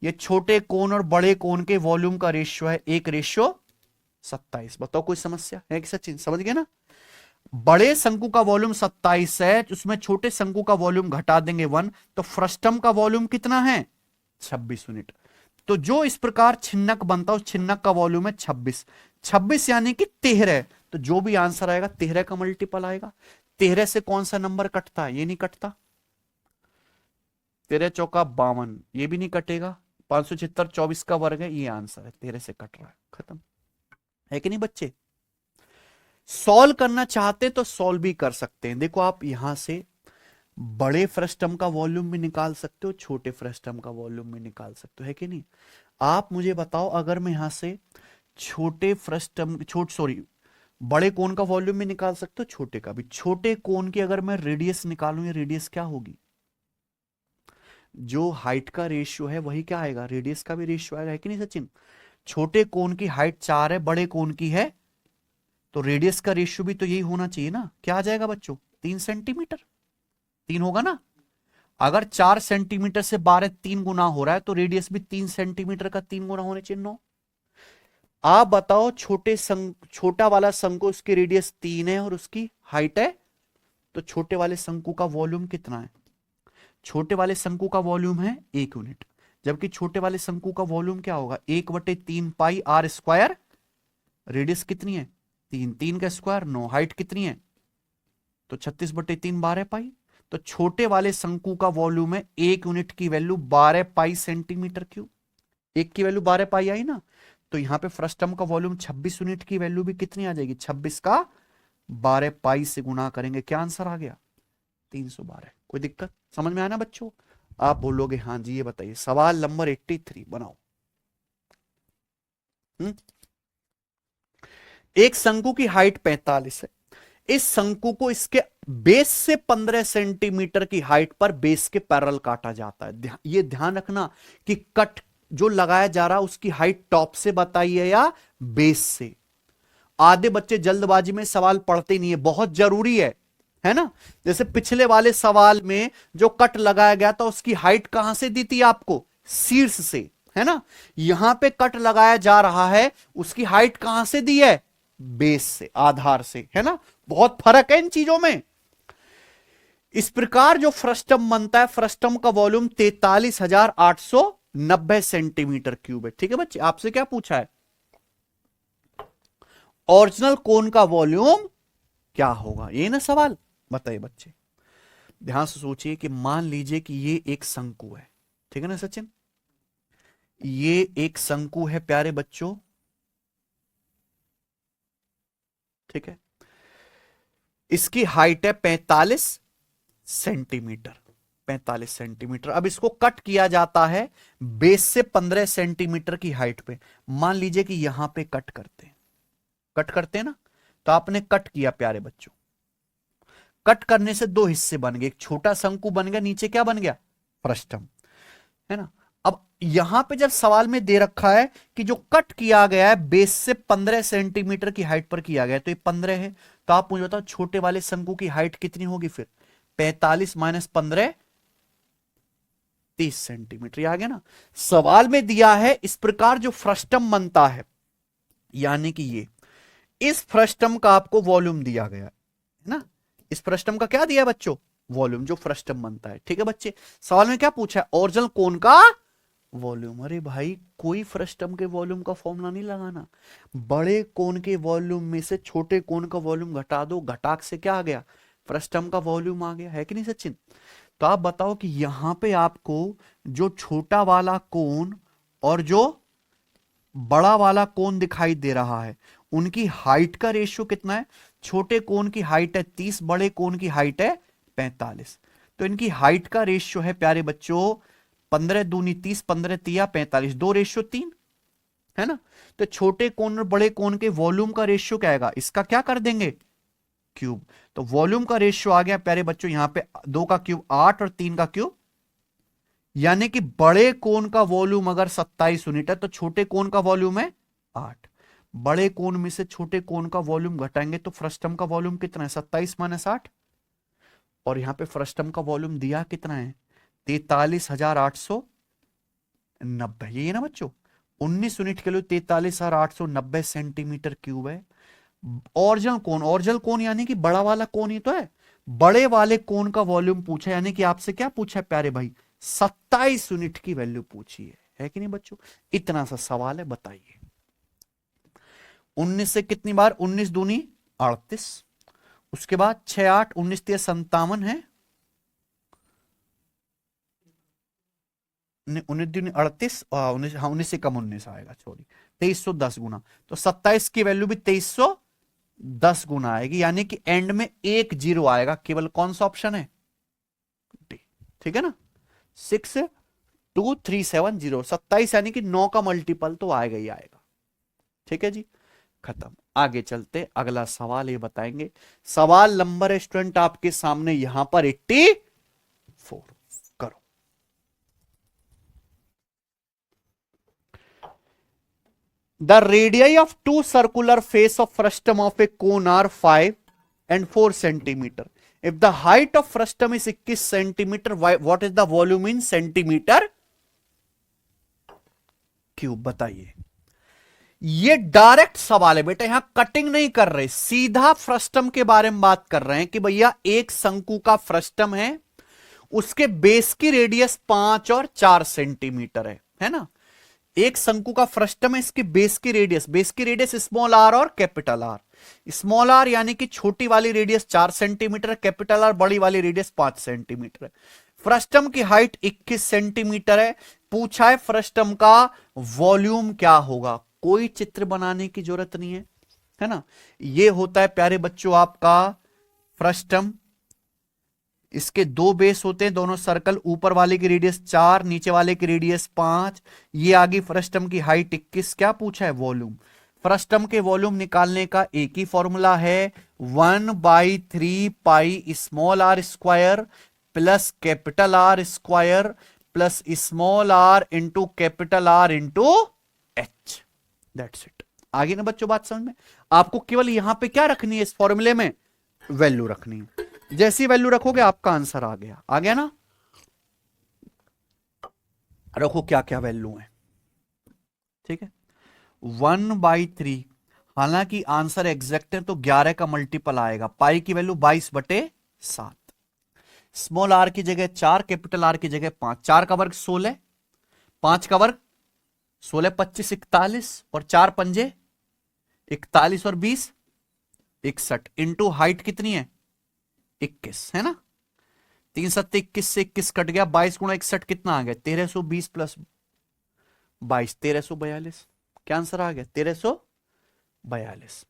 ये छोटे कोन और बड़े कोन के वॉल्यूम का रेशियो है 1/27। बताओ कोई समस्या है कि सचिन, समझ गए ना। बड़े शंकु का वॉल्यूम 27 है, उसमें छोटे शंकु का वॉल्यूम घटा देंगे 1, तो फ्रस्टम का वॉल्यूम कितना है, 26 यूनिट। तो जो इस प्रकार छिन्नक बनता है उस छिन्नक का वॉल्यूम है 26 यानी कि 13। तो जो भी आंसर आएगा 13 का मल्टीपल आएगा। 13 से कौन सा नंबर कटता है, ये नहीं कटता, 13 चौका 52, ये भी नहीं कटेगा, 576 24 का वर्ग है, ये आंसर है, 13 से कट रहा है, खत्म है कि नहीं बच्चे। सॉल्व करना चाहते तो सॉल्व भी कर सकते हैं। देखो आप यहां से बड़े फ्रस्टम का वॉल्यूम भी निकाल सकते हो, छोटे फ्रस्टम का वॉल्यूम भी निकाल सकते हो, है कि नहीं। आप मुझे बताओ, अगर मैं यहां से छोटे फ्रस्टम बड़े कोन का वॉल्यूम भी निकाल सकते हो, छोटे का भी। छोटे कोन की अगर मैं रेडियस निकालूं, ये रेडियस क्या होगी, जो हाइट का रेशियो है वही क्या आएगा, रेडियस का भी रेशियो आएगा, है कि नहीं सचिन। छोटे कोन की हाइट 4 है, बड़े कोन की है, तो रेडियस का रेशियो भी तो यही होना चाहिए ना। क्या आ जाएगा बच्चों, 3 सेंटीमीटर, 3 होगा ना। अगर 4 सेंटीमीटर से 12 3 गुना हो रहा है तो रेडियस भी 3 सेंटीमीटर का 3 गुना होने चाहिए, 9। आप बताओ छोटा वाला शंकु, उसकी रेडियस 3 है और उसकी हाइट है, तो छोटे वाले शंकु का वॉल्यूम कितना है, छोटे वाले शंकु का वॉल्यूम है 1 यूनिट, जबकि छोटे वाले शंकु का वॉल्यूम क्या होगा, 1/3 पाई आर स्क्वायर, रेडियस कितनी है 3, 3 का स्क्वायर 9, हाइट कितनी है, तो 36/3 12 पाई। तो छोटे वाले शंकु का वॉल्यूम है 1 यूनिट की वैल्यू 12 पाई सेंटीमीटर क्यूब, 1 की वैल्यू 12 पाई आई ना। तो यहां पे फ्रस्टम का वॉल्यूम 26 यूनिट की वैल्यू भी कितनी आ जाएगी, 26 का 12 पाई से गुना करेंगे, क्या आंसर आ गया, 312। कोई दिक्कत, समझ में आया ना बच्चों। आप बोलोगे हाँ जी। ये बताइए सवाल नंबर 83 बनाओ। एक शंकु की हाइट 45 है, इस शंकु को इसके बेस से 15 सेंटीमीटर की हाइट पर बेस के पैरेलल काटा जाता है। ये ध्यान रखना कि कट जो लगाया जा रहा है उसकी हाइट टॉप से बताइए या बेस से। आधे बच्चे जल्दबाजी में सवाल पढ़ते नहीं है, बहुत जरूरी है ना। जैसे पिछले वाले सवाल में जो कट लगाया गया था उसकी हाइट कहां से दी थी आपको, शीर्ष से, है ना। यहां पे कट लगाया जा रहा है, उसकी हाइट कहां से दी है, बेस से, आधार से, है ना। बहुत फर्क है इन चीजों में। इस प्रकार जो फ्रस्टम बनता है, फ्रस्टम का वॉल्यूम 43,890 सेंटीमीटर क्यूब है। ठीक है बच्चे, आपसे क्या पूछा है, ओरिजिनल कोन का वॉल्यूम क्या होगा, ये ना सवाल। बताइए बच्चे, ध्यान से सोचिए कि मान लीजिए कि ये एक शंकु है, ठीक है ना सचिन, ये एक शंकु है प्यारे बच्चों, ठीक है। इसकी हाइट है 45 सेंटीमीटर, 45 सेंटीमीटर। अब इसको कट किया जाता है बेस से 15 सेंटीमीटर की हाइट पे। मान लीजिए कि यहां पे कट करते हैं ना, तो आपने कट किया प्यारे बच्चों, कट करने से दो हिस्से बन गए, एक छोटा शंकु बन गया, नीचे क्या बन गया, फ्रस्टम, है ना। अब यहां पे जब सवाल में दे रखा है कि जो कट किया गया है बेस से 15 सेंटीमीटर की हाइट पर किया गया है, तो ये 15 है, तो आप मुझे बताओ छोटे वाले शंकु की हाइट कितनी होगी फिर, 45 माइनस 15, 30 सेंटीमीटर। आ गया ना। सवाल में दिया है इस प्रकार जो फ्रस्टम बनता है, यानी कि ये, इस फ्रस्टम का आपको वॉल्यूम दिया गया है ना, इस फ्रस्टम का क्या दिया है बच्चों, वॉल्यूम, जो फ्रस्टम बनता है। ठीक है बच्चे, सवाल में क्या पूछा है, ओरिजिनल कोन का वॉल्यूम। अरे भाई, कोई फ्रस्टम के वॉल्यूम का फॉर्मूला नहीं लगाना, बड़े कोन के वॉल्यूम में से छोटे कोन का वॉल्यूम घटा दो, घटाक से क्या आ गया, फ्रस्टम का वॉल्यूम आ गया, है कि नहीं सचिन। तो आप बताओ कि यहां पे आपको जो छोटा वाला कोन और जो बड़ा वाला कोन दिखाई दे रहा है, उनकी हाइट का रेशियो कितना है, छोटे कोन की हाइट है 30, बड़े कोन की हाइट है 45। तो इनकी हाइट का रेशियो है प्यारे बच्चों 15 दूनी 30, 15 तिया 45, 2:3, है ना। तो छोटे कोन और बड़े कोन के वॉल्यूम का रेशियो क्या आएगा, इसका क्या कर देंगे, क्यूब। तो वॉल्यूम का रेशियो आ गया प्यारे बच्चों यहां पे 2 का क्यूब 8 और 3 का क्यूब, यानी कि बड़े कोन का वॉल्यूम अगर 27 यूनिट है तो छोटे कोन का वॉल्यूम है 8। बड़े कोन में से छोटे कोन का वॉल्यूम घटाएंगे तो फ्रस्टम का वॉल्यूम कितना है, 27 माइनस 8, और यहां पे फ्रस्टम का वॉल्यूम दिया कितना है, 43,890। ये ना बच्चों 19 यूनिट के लिए 43,890 सेंटीमीटर क्यूब है। ओरिजिनल कोन यानी कि बड़ा वाला कोन ही तो है, बड़े वाले कोन का वॉल्यूम पूछा, यानी कि आपसे क्या पूछा है प्यारे भाई, 27 यूनिट की वैल्यू पूछी है कि नहीं बच्चों। इतना सा सवाल है, बताइए 19 से कितनी बार, 19 दूनी 38, उसके बाद 6 8 19 3 57 है, 19 दूनी 38, 19, हाँ 19 से कम 19 आएगा, सॉरी 2310 गुना, तो 27 की वैल्यू भी 2310 गुना आएगी, यानी कि एंड में एक जीरो आएगा, केवल कौन सा ऑप्शन है, डी। ठीक है ना, 62370, 27 यानी कि 9 का मल्टीपल तो आएगा ही आएगा। ठीक है जी, खत्म। आगे चलते, अगला सवाल ये बताएंगे। सवाल नंबर स्टूडेंट आपके सामने यहां पर 84 करो। The radii of two circular face of frustum of a cone are 5 and 4 centimeter. If the height of frustum is 21 centimeter, what is the volume in centimeter cube, बताइए। ये डायरेक्ट सवाल है बेटा, यहां कटिंग नहीं कर रहे, सीधा फ्रस्टम के बारे में बात कर रहे हैं कि भैया एक शंकु का फ्रस्टम है, उसके बेस की रेडियस 5 और 4 सेंटीमीटर है ना। एक शंकु का फ्रस्टम है, इसकी बेस की रेडियस स्मॉल आर और कैपिटल आर। स्मॉल आर यानी कि छोटी वाली रेडियस 4 सेंटीमीटर, कैपिटल आर बड़ी वाली रेडियस 5 सेंटीमीटर है। फ्रस्टम की हाइट 21 सेंटीमीटर है। पूछा है फ्रस्टम का वॉल्यूम क्या होगा, कोई चित्र बनाने की जरूरत नहीं है ना। ये होता है प्यारे बच्चों आपका फ्रस्टम, इसके दो बेस होते हैं, दोनों सर्कल, ऊपर वाले की रेडियस 4, नीचे वाले की रेडियस 5। ये आगे फ्रस्टम की हाइट 21, क्या पूछा है, वॉल्यूम। फ्रस्टम के वॉल्यूम निकालने का एक ही फॉर्मूला है, 1/3 pi small R square plus capital R square plus small R into capital R into H, that's it. आगे ना बच्चों बात समझ में, आपको केवल यहां पे क्या रखनी है, इस फॉर्मूले में वैल्यू रखनी है। जैसी वैल्यू रखोगे आपका आंसर आ गया ना। रखो क्या क्या वैल्यू है, ठीक है। 1/3 हालांकि आंसर एग्जैक्ट है तो 11 का मल्टीपल आएगा, पाई की वैल्यू 22/7। स्मॉल आर की जगह 4, कैपिटल आर की जगह 5। 4 का वर्ग 16, 5 का वर्ग 16, 25, 41 और 4 पंजे 41 और 20 61 इंटू हाइट कितनी है 21 है ना। 3 7 21 से 21 कट गया, 22 गुणा 61 कितना आ गया 1320 प्लस 22 1342। क्या आंसर आ गया 1342।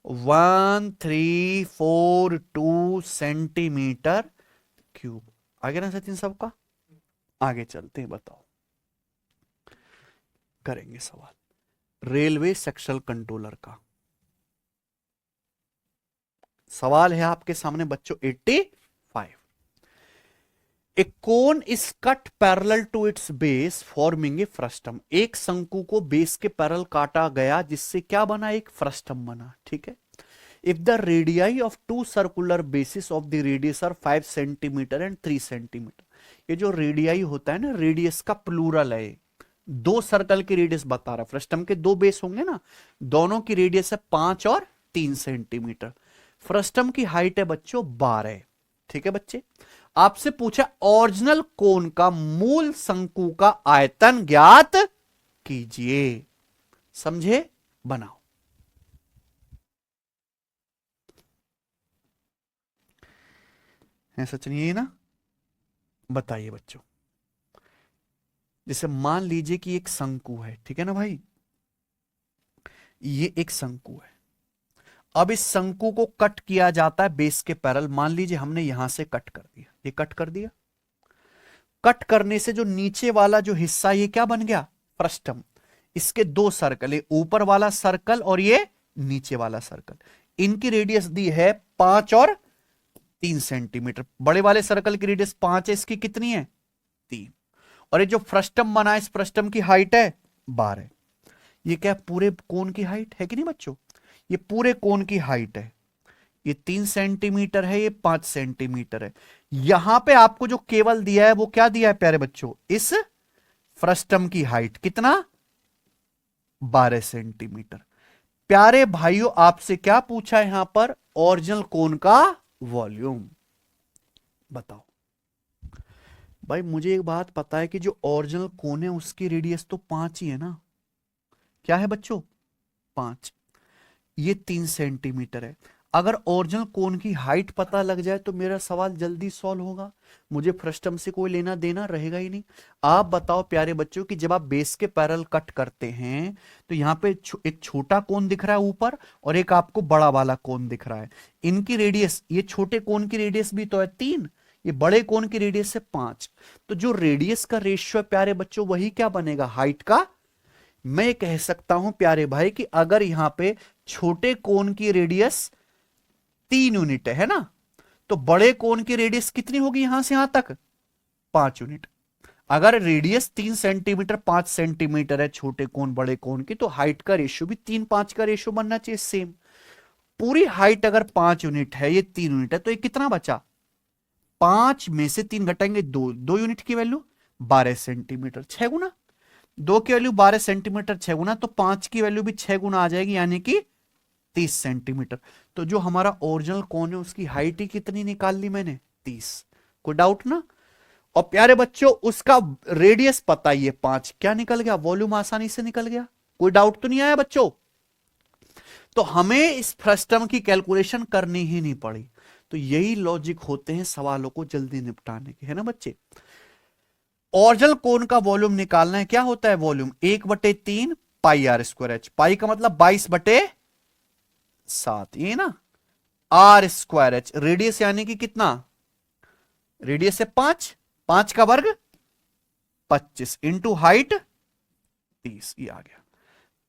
1342 सेंटीमीटर क्यूब। आगे ना सचिन सबका, आगे चलते हैं, बताओ करेंगे सवाल रेलवे सेक्शनल कंट्रोलर का। सवाल है आपके सामने बच्चों 85। A cone is cut parallel to its base forming a frustum. एक शंकु को बेस के पैरेलल काटा गया जिससे क्या बना, एक फ्रस्टम बना, ठीक है। If the radii of two circular bases of the radius are 5 centimetre and 3 centimetre. ये जो रेडियाई होता है ना, रेडियस का प्लूरल है। दो सर्कल की रेडियस बता रहा है, फ्रस्टम के दो बेस होंगे ना, दोनों की रेडियस है 5 और 3 सेंटीमीटर। फ्रस्टम की हाइट है बच्चों 12, ठीक है बच्चे। आपसे पूछा ओरिजिनल कोन का मूल शंकु का आयतन ज्ञात कीजिए। समझे, बनाओ। है सचिन ये ना, बताइए बच्चों। जैसे मान लीजिए कि एक शंकु है, ठीक है ना भाई, ये एक शंकु है। अब इस शंकु को कट किया जाता है बेस के पैरेलल। मान लीजिए हमने यहां से कट कर दिया, ये कट कर दिया। कट करने से जो नीचे वाला जो हिस्सा, ये क्या बन गया फ्रस्टम। इसके दो सर्कल, ये ऊपर वाला सर्कल और ये नीचे वाला सर्कल, इनकी रेडियस दी है 5 और 3 सेंटीमीटर। बड़े वाले सर्कल की रेडियस 5 है, इसकी कितनी है 3। और ये जो फ्रस्टम बना है, इस फ्रस्टम की हाइट है 12। ये क्या पूरे कोन की हाइट है कि नहीं बच्चों, ये पूरे कोन की हाइट है। ये 3 सेंटीमीटर है, ये 5 सेंटीमीटर है। यहां पे आपको जो केवल दिया है वो क्या दिया है प्यारे बच्चों, इस फ्रस्टम की हाइट कितना 12 सेंटीमीटर। प्यारे भाइयों आपसे क्या पूछा है यहां पर, ओरिजिनल कोन का वॉल्यूम बताओ। भाई मुझे एक बात पता है कि जो ओरिजिनल कोन है उसकी रेडियस तो 5 ही है ना। क्या है बच्चों 5, ये 3 सेंटीमीटर है। अगर ओरिजिनल कोन की हाइट पता लग जाए तो मेरा सवाल जल्दी सॉल्व होगा, मुझे फ्रस्टम से कोई लेना देना रहेगा ही नहीं। आप बताओ प्यारे बच्चों कि जब आप बेस के पैरेलल कट करते हैं तो यहां पे एक छोटा कोन दिख रहा है ऊपर और एक आपको बड़ा वाला कोन दिख रहा है। इनकी रेडियस, ये छोटे कोन की रेडियस भी तो है 3, ये बड़े कोन की रेडियस है 5। तो जो रेडियस का रेशियो है प्यारे बच्चों वही क्या बनेगा, हाइट का। मैं कह सकता हूं प्यारे भाई कि अगर यहां पे छोटे कोन की रेडियस 3 यूनिट है ना, तो बड़े कोन की रेडियस कितनी होगी यहां से यहां तक 5 यूनिट। अगर रेडियस 3 सेंटीमीटर 5 सेंटीमीटर है छोटे कोन बड़े कोन की, तो हाइट का रेशियो भी 3-5 का रेशियो बनना चाहिए सेम। पूरी हाइट अगर 5 यूनिट है, ये 3 यूनिट है, तो ये कितना बचा, 5 में से 3 घटाएंगे 2 यूनिट की वैल्यू 12 सेंटीमीटर। 6 गुना 2 की वैल्यू 12 सेंटीमीटर, 6 गुना, तो 5 की वैल्यू भी 6 गुना आ जाएगी, यानी कि 30 सेंटीमीटर। तो जो हमारा ओरिजिनल कोन है उसकी हाइट ही कितनी निकाल ली मैंने 30। कोई डाउट ना। और प्यारे बच्चों उसका रेडियस पता ही है 5, क्या निकल गया, वॉल्यूम आसानी से निकल गया। कोई डाउट तो नहीं आया बच्चों। तो हमें इस फ्रस्टम की कैलकुलेशन करनी ही नहीं पड़ी। तो यही लॉजिक होते हैं सवालों को जल्दी निपटाने के, है ना बच्चे। ओरिजिनल कोन का वॉल्यूम निकालना है, क्या होता है volume 1/3 pi R square H. Pi का मतलब 22/7, ये ना आर स्क्वायर एच। रेडियस यानी कि कितना, रेडियस है 5, 5 का वर्ग 25 इंटू हाइट 30, ये आ गया।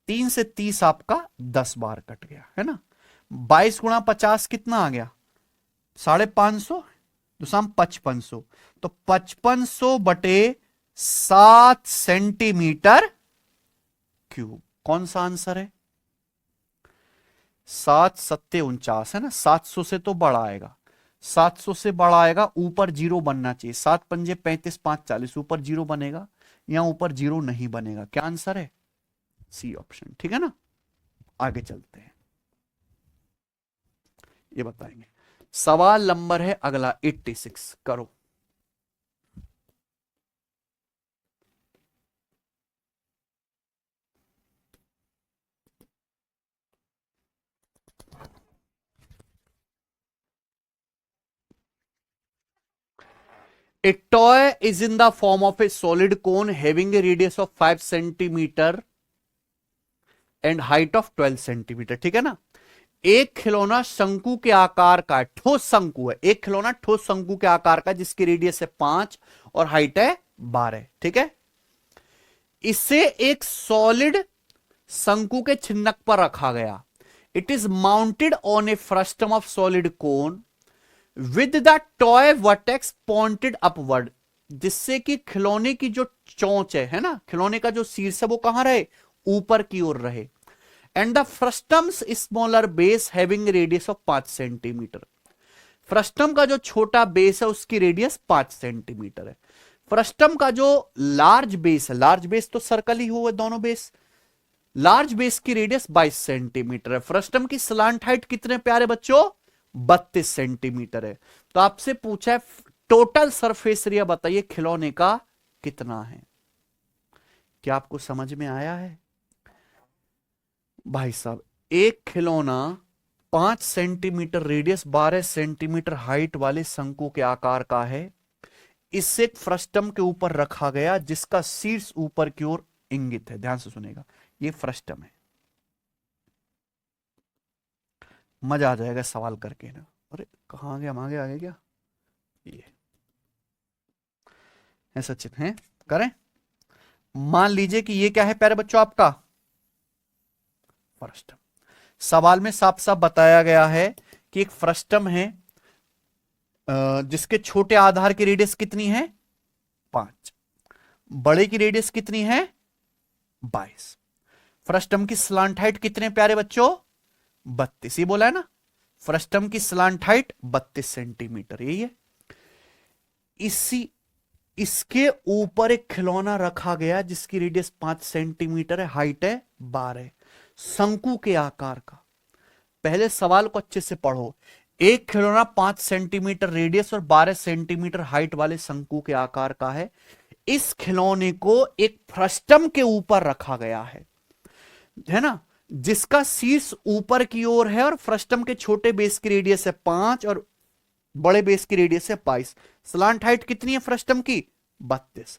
3 से 30 आपका 10 बार कट गया, है ना। 22 गुणा 50 कितना आ गया 550, दूसरा 5500, तो 5500/7 सेंटीमीटर क्यूब। कौन सा आंसर है, 7 7 49 है ना। 700 से तो बड़ा आएगा, 700 से बड़ा आएगा, ऊपर जीरो बनना चाहिए। 7 पंजे 35 5 40, ऊपर जीरो बनेगा, यहां ऊपर जीरो नहीं बनेगा। क्या आंसर है, सी ऑप्शन, ठीक है ना। आगे चलते हैं। ये बताएंगे। सवाल नंबर है अगला 86, करो। A toy is in the form of a solid cone having a radius of 5 centimeter and height of 12 centimeter, ठीक है ना। एक खिलौना शंकु के आकार का है, ठोस शंकु है, एक खिलौना ठोस शंकु के आकार का जिसकी रेडियस है 5 और हाइट है 12, ठीक है। इसे एक सॉलिड शंकु के छिन्नक पर रखा गया। It is mounted on A frustum of solid cone with the toy vertex pointed upward, जिससे कि खिलौने की जो चोंच है ना, खिलौने का जो शीर्ष है वो कहां रहे, ऊपर की ओर रहे। And the frustum's smaller base having radius of 5 centimetre, frustum का जो छोटा बेस है उसकी रेडियस 5 सेंटीमीटर है। फ्रस्टम का जो लार्ज बेस है, लार्ज बेस तो सर्कल ही हुआ दोनों बेस, लार्ज बेस की रेडियस 22 सेंटीमीटर है। फ्रस्टम की स्लांट हाइट कितने प्यारे बच्चों, 32 सेंटीमीटर है। तो आपसे पूछा है टोटल सरफेस एरिया बताइए खिलौने का कितना है। क्या आपको समझ में आया है भाई साहब? एक खिलौना 5 सेंटीमीटर रेडियस 12 सेंटीमीटर हाइट वाले शंकु के आकार का है। इसे फ्रस्टम के ऊपर रखा गया जिसका शीर्ष ऊपर की ओर इंगित है। ध्यान से सुनेगा, ये फ्रस्टम है। मजा आ जाएगा सवाल करके ना। अरे कहां गया, आगे आ गया क्या, ये है सचिन है। करें, मान लीजिए कि ये क्या है प्यारे बच्चों आपका फ्रस्टम। सवाल में साफ साफ बताया गया है कि एक फ्रस्टम है जिसके छोटे आधार की रेडियस कितनी है 5, बड़े की रेडियस कितनी है 22। फ्रस्टम की स्लांट हाइट कितने प्यारे बच्चों 32, ही बोला है ना। फ्रस्टम की स्लांट हाइट 32 सेंटीमीटर, यही है। इसके ऊपर एक खिलौना रखा गया जिसकी रेडियस 5 सेंटीमीटर है, हाइट है 12, शंकु के आकार का। पहले सवाल को अच्छे से पढ़ो। एक खिलौना 5 सेंटीमीटर रेडियस और 12 सेंटीमीटर हाइट वाले शंकु के आकार का है। इस खिलौने को एक फ्रस्टम के ऊपर रखा गया है ना, जिसका शीर्ष ऊपर की ओर है और फ्रस्टम के छोटे बेस की रेडियस है 5 और बड़े बेस की रेडियस है 22। स्लांट हाइट कितनी है फ्रस्टम की 32।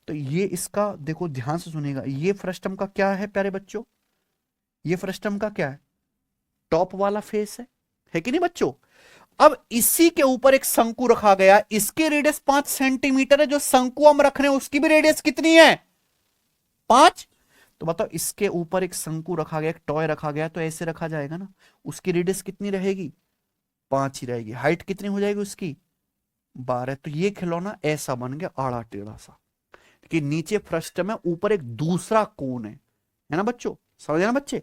तो ये इसका देखो, ध्यान से सुनेगा, ये फ्रस्टम का क्या है प्यारे बच्चों, ये फ्रस्टम का क्या है, टॉप वाला फेस है कि नहीं बच्चों। अब इसी के ऊपर एक शंकु रखा गया, इसकी रेडियस 5 सेंटीमीटर है, जो शंकु हम रख रहे हैं उसकी भी रेडियस कितनी है 5। तो बताओ, इसके ऊपर एक शंकु रखा गया, एक टॉय रखा गया, तो ऐसे रखा जाएगा ना, उसकी रेडियस कितनी रहेगी 5 ही रहेगी। हाइट कितनी हो जाएगी उसकी 12। तो ये खिलौना ऐसा बन गया आड़ा टेढ़ा सा, कि नीचे फ्रस्टम है, ऊपर एक दूसरा कोन है ना बच्चों, समझे ना बच्चे।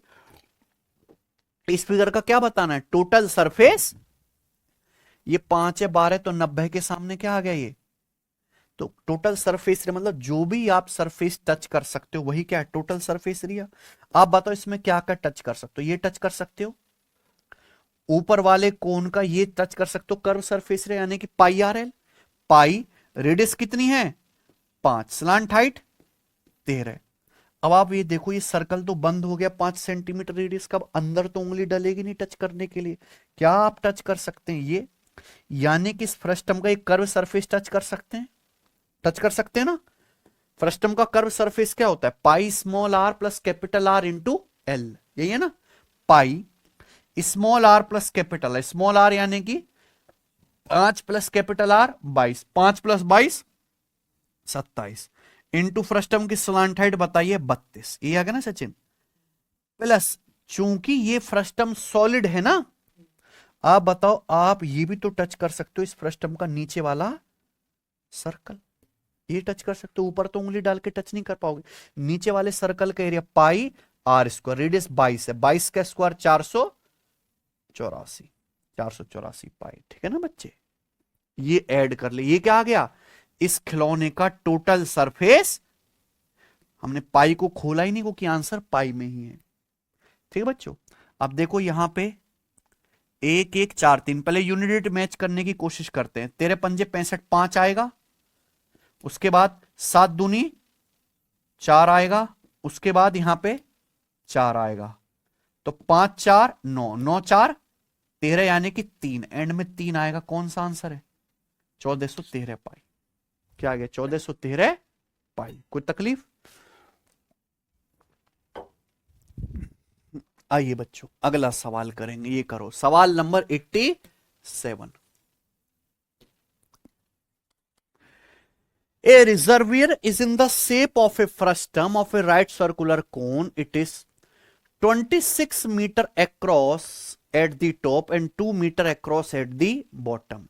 इस फिगर का क्या बताना है, टोटल सरफेस, ये 5 है 12 तो 90 के सामने क्या आ गया ये, तो टोटल सरफेस एरिया, मतलब जो भी आप सरफेस टच कर सकते हो वही क्या है टोटल सरफेस एरिया। आप बताओ इसमें क्या क्या टच कर सकते हो, ये टच कर सकते हो, ऊपर वाले कोन का ये टच कर सकते हो, कर्व सरफेस एरिया यानी कि पाई आर एल। पाई रेडियस कितनी है 5, स्लांट हाइट 13। अब आप ये देखो, ये सर्कल तो बंद हो गया 5 सेंटीमीटर रेडियस का, अंदर तो उंगली डलेगी नहीं टच करने के लिए। क्या आप टच कर सकते हैं ये, यानी कि इस फ्रस्टम का एक कर्व सरफेस टच कर सकते हैं, टच कर सकते हैं ना। फ्रस्टम का कर्व सरफेस क्या होता है, pi small R plus capital R into L, यही है ना। Pi small R plus capital, small R यानी कि 5 plus capital R 22, 5 plus 22 27, into frustum की स्लांट हाइट बताइए 32, ये आ गया ना सचिन। प्लस चूंकि ये फ्रस्टम सॉलिड है ना, आप बताओ, आप ये भी तो टच कर सकते हो इस फ्रस्टम का नीचे वाला सर्कल, ये टच कर सकते हो, ऊपर तो उंगली डाल के टच नहीं कर पाओगे। नीचे वाले सर्कल का area pi R square, radius 22 है, 22 का स्क्वायर 484, 484 पाई, ठीक है ना बच्चे। ये ऐड कर ले, ये क्या आ गया, इस खिलौने का टोटल सरफेस। हमने पाई को खोला ही नहीं, क्योंकि आंसर पाई में ही है, ठीक है बच्चों। अब देखो यहां पे एक एक चार तीन, पहले यूनिट मैच करने की कोशिश करते हैं। तेरे पंजे 65, 5 आएगा। उसके बाद 7 दूनी 4 आएगा। उसके बाद यहां पे 4 आएगा। तो 5 4 9, 9 4 13, यानी कि 3, एंड में 3 आएगा। कौन सा आंसर है? 1413 पाई। क्या आ गया? 1413 पाई। कोई तकलीफ? आइए बच्चों, अगला सवाल करेंगे। ये करो सवाल number 87। A reservoir is in the shape of a frustum of a right circular cone. It is 26 meter across at the top and 2 meter across at the bottom.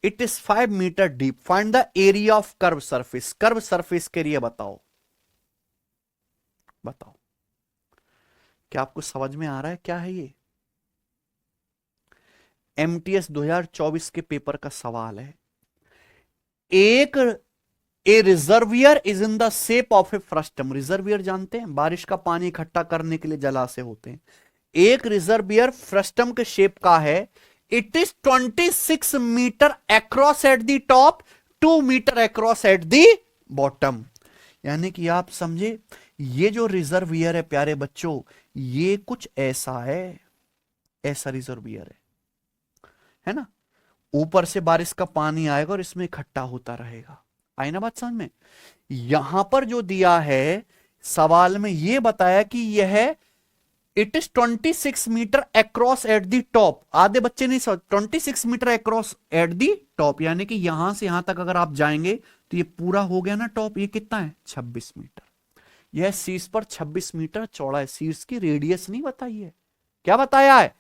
It is 5 meter deep. Find the area of curved surface. Curved surface के लिए बताओ। बताओ, क्या आपको समझ में आ रहा है क्या है ये? एमटीएस 2024 के पेपर का सवाल है। एक a reservoir is in the shape of a frustum. Reservoir जानते हैं, बारिश का पानी इकट्ठा करने के लिए जलाशय होते हैं। एक रिजर्वियर फ्रस्टम के शेप का है। It is 26 metre across at the top, 2 metre across at the bottom. यानी कि आप समझे, ये जो रिजर्वियर है प्यारे बच्चों, ये कुछ ऐसा है। ऐसा रिजर्वियर है ना? ऊपर से बारिश का पानी आएगा और इसमें इकट्ठा होता रहेगा। आई ना बात समझ में? यहां पर जो दिया है सवाल में, यह बताया कि यह it is 26 metre across at the top. आधे बच्चे नहीं समझ, 26 metre across at the top, यानी कि यहां से यहां तक अगर आप जाएंगे तो ये पूरा हो गया ना टॉप। ये कितना है? 26 मीटर। यह शीर्ष पर 26 मीटर चौड़ा है। शीर्ष की रेडियस नहीं बताई है। क्या बताया है?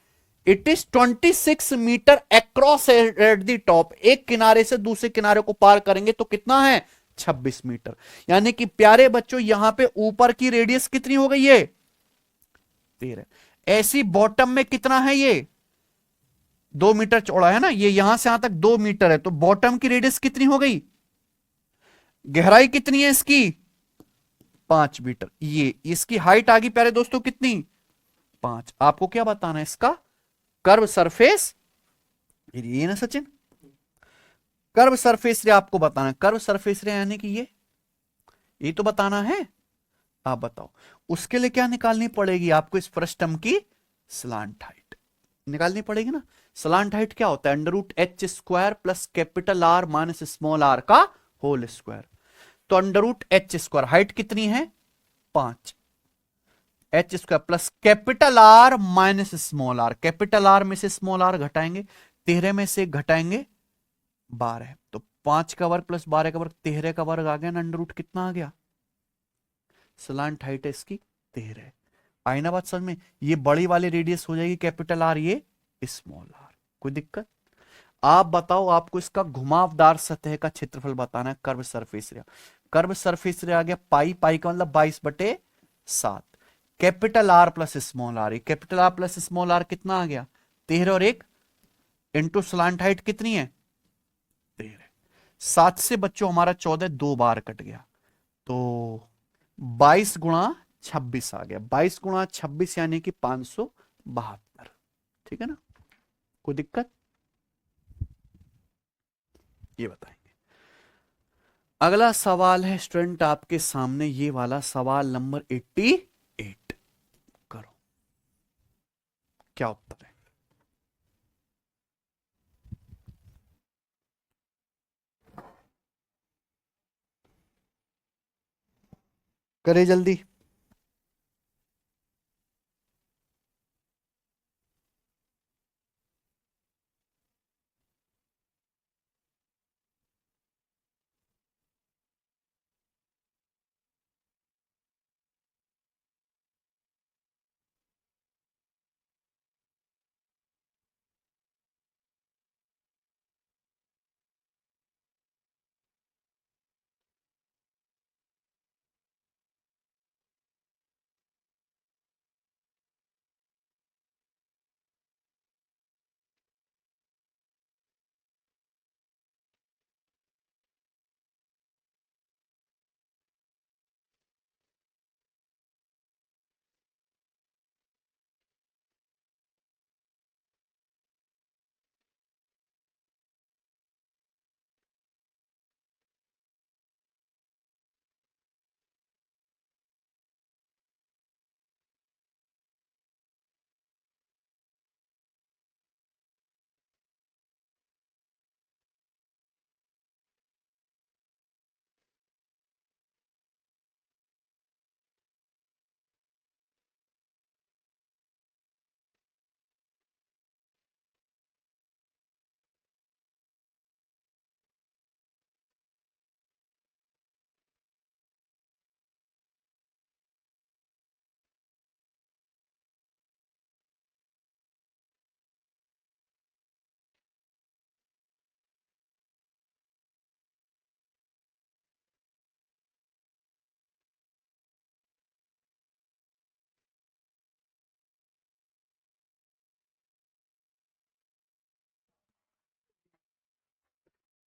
It is 26 metre across at the top. एक किनारे से दूसरे किनारे को पार करेंगे तो कितना है? 26 मीटर। यानी कि प्यारे बच्चों, यहां पे ऊपर की रेडियस कितनी हो गई है? 13। ऐसी बॉटम में कितना है? ये 2 मीटर चौड़ा है ना। ये यहां से यहां तक 2 मीटर है, तो बॉटम की रेडियस कितनी हो गई? गहराई कितनी है इसकी? 5 मीटर। ये इसकी हाइट आ गई प्यारे दोस्तों कितनी? 5। आपको क्या बताना है? इसका कर्व सरफेस। ये ना सचिन, कर्व सरफेस रे आपको बताना है। कर्व सरफेस रे यानी कि ये तो बताना है। आप बताओ, उसके लिए क्या निकालनी पड़ेगी आपको? इस फ्रस्टम की स्लांट हाइट निकालनी पड़ेगी ना। स्लांट हाइट क्या होता है? Under root H square plus capital R minus small R का होल स्क्वायर। तो under root H square, height कितनी है? 5। H square plus capital R minus small R. Capital R में से स्मॉल आर घटाएंगे, 13 में से घटाएंगे 12। तो 5 का वर्ग प्लस 12 का वर्ग, 13 का वर्ग आ गया ना। अंडर रूट कितना आ गया? स्लांट हाइट है इसकी 13। आई ना बात समझ में? ये बड़ी वाली रेडियस हो जाएगी कैपिटल आर, ये स्मॉल आर। कोई दिक्कत? आप बताओ, आपको इसका घुमावदार सतह का क्षेत्रफल बताना है। Curve surface area. Curve surface area आ गया पाई। पाई का मतलब 22/7। Capital R plus small R. Capital R plus small R कितना आ गया? 13 और 1 इंटू स्लांट हाइट कितनी है? 13। 7 से बच्चों हमारा 14 दो बार कट गया, तो 22 × 26 आ गया। 22 × 26 यानी कि 572। ठीक है ना? कोई दिक्कत? ये बताएंगे। अगला सवाल है स्टूडेंट आपके सामने, ये वाला सवाल नंबर 88। करो, क्या उत्तर है? करे जल्दी।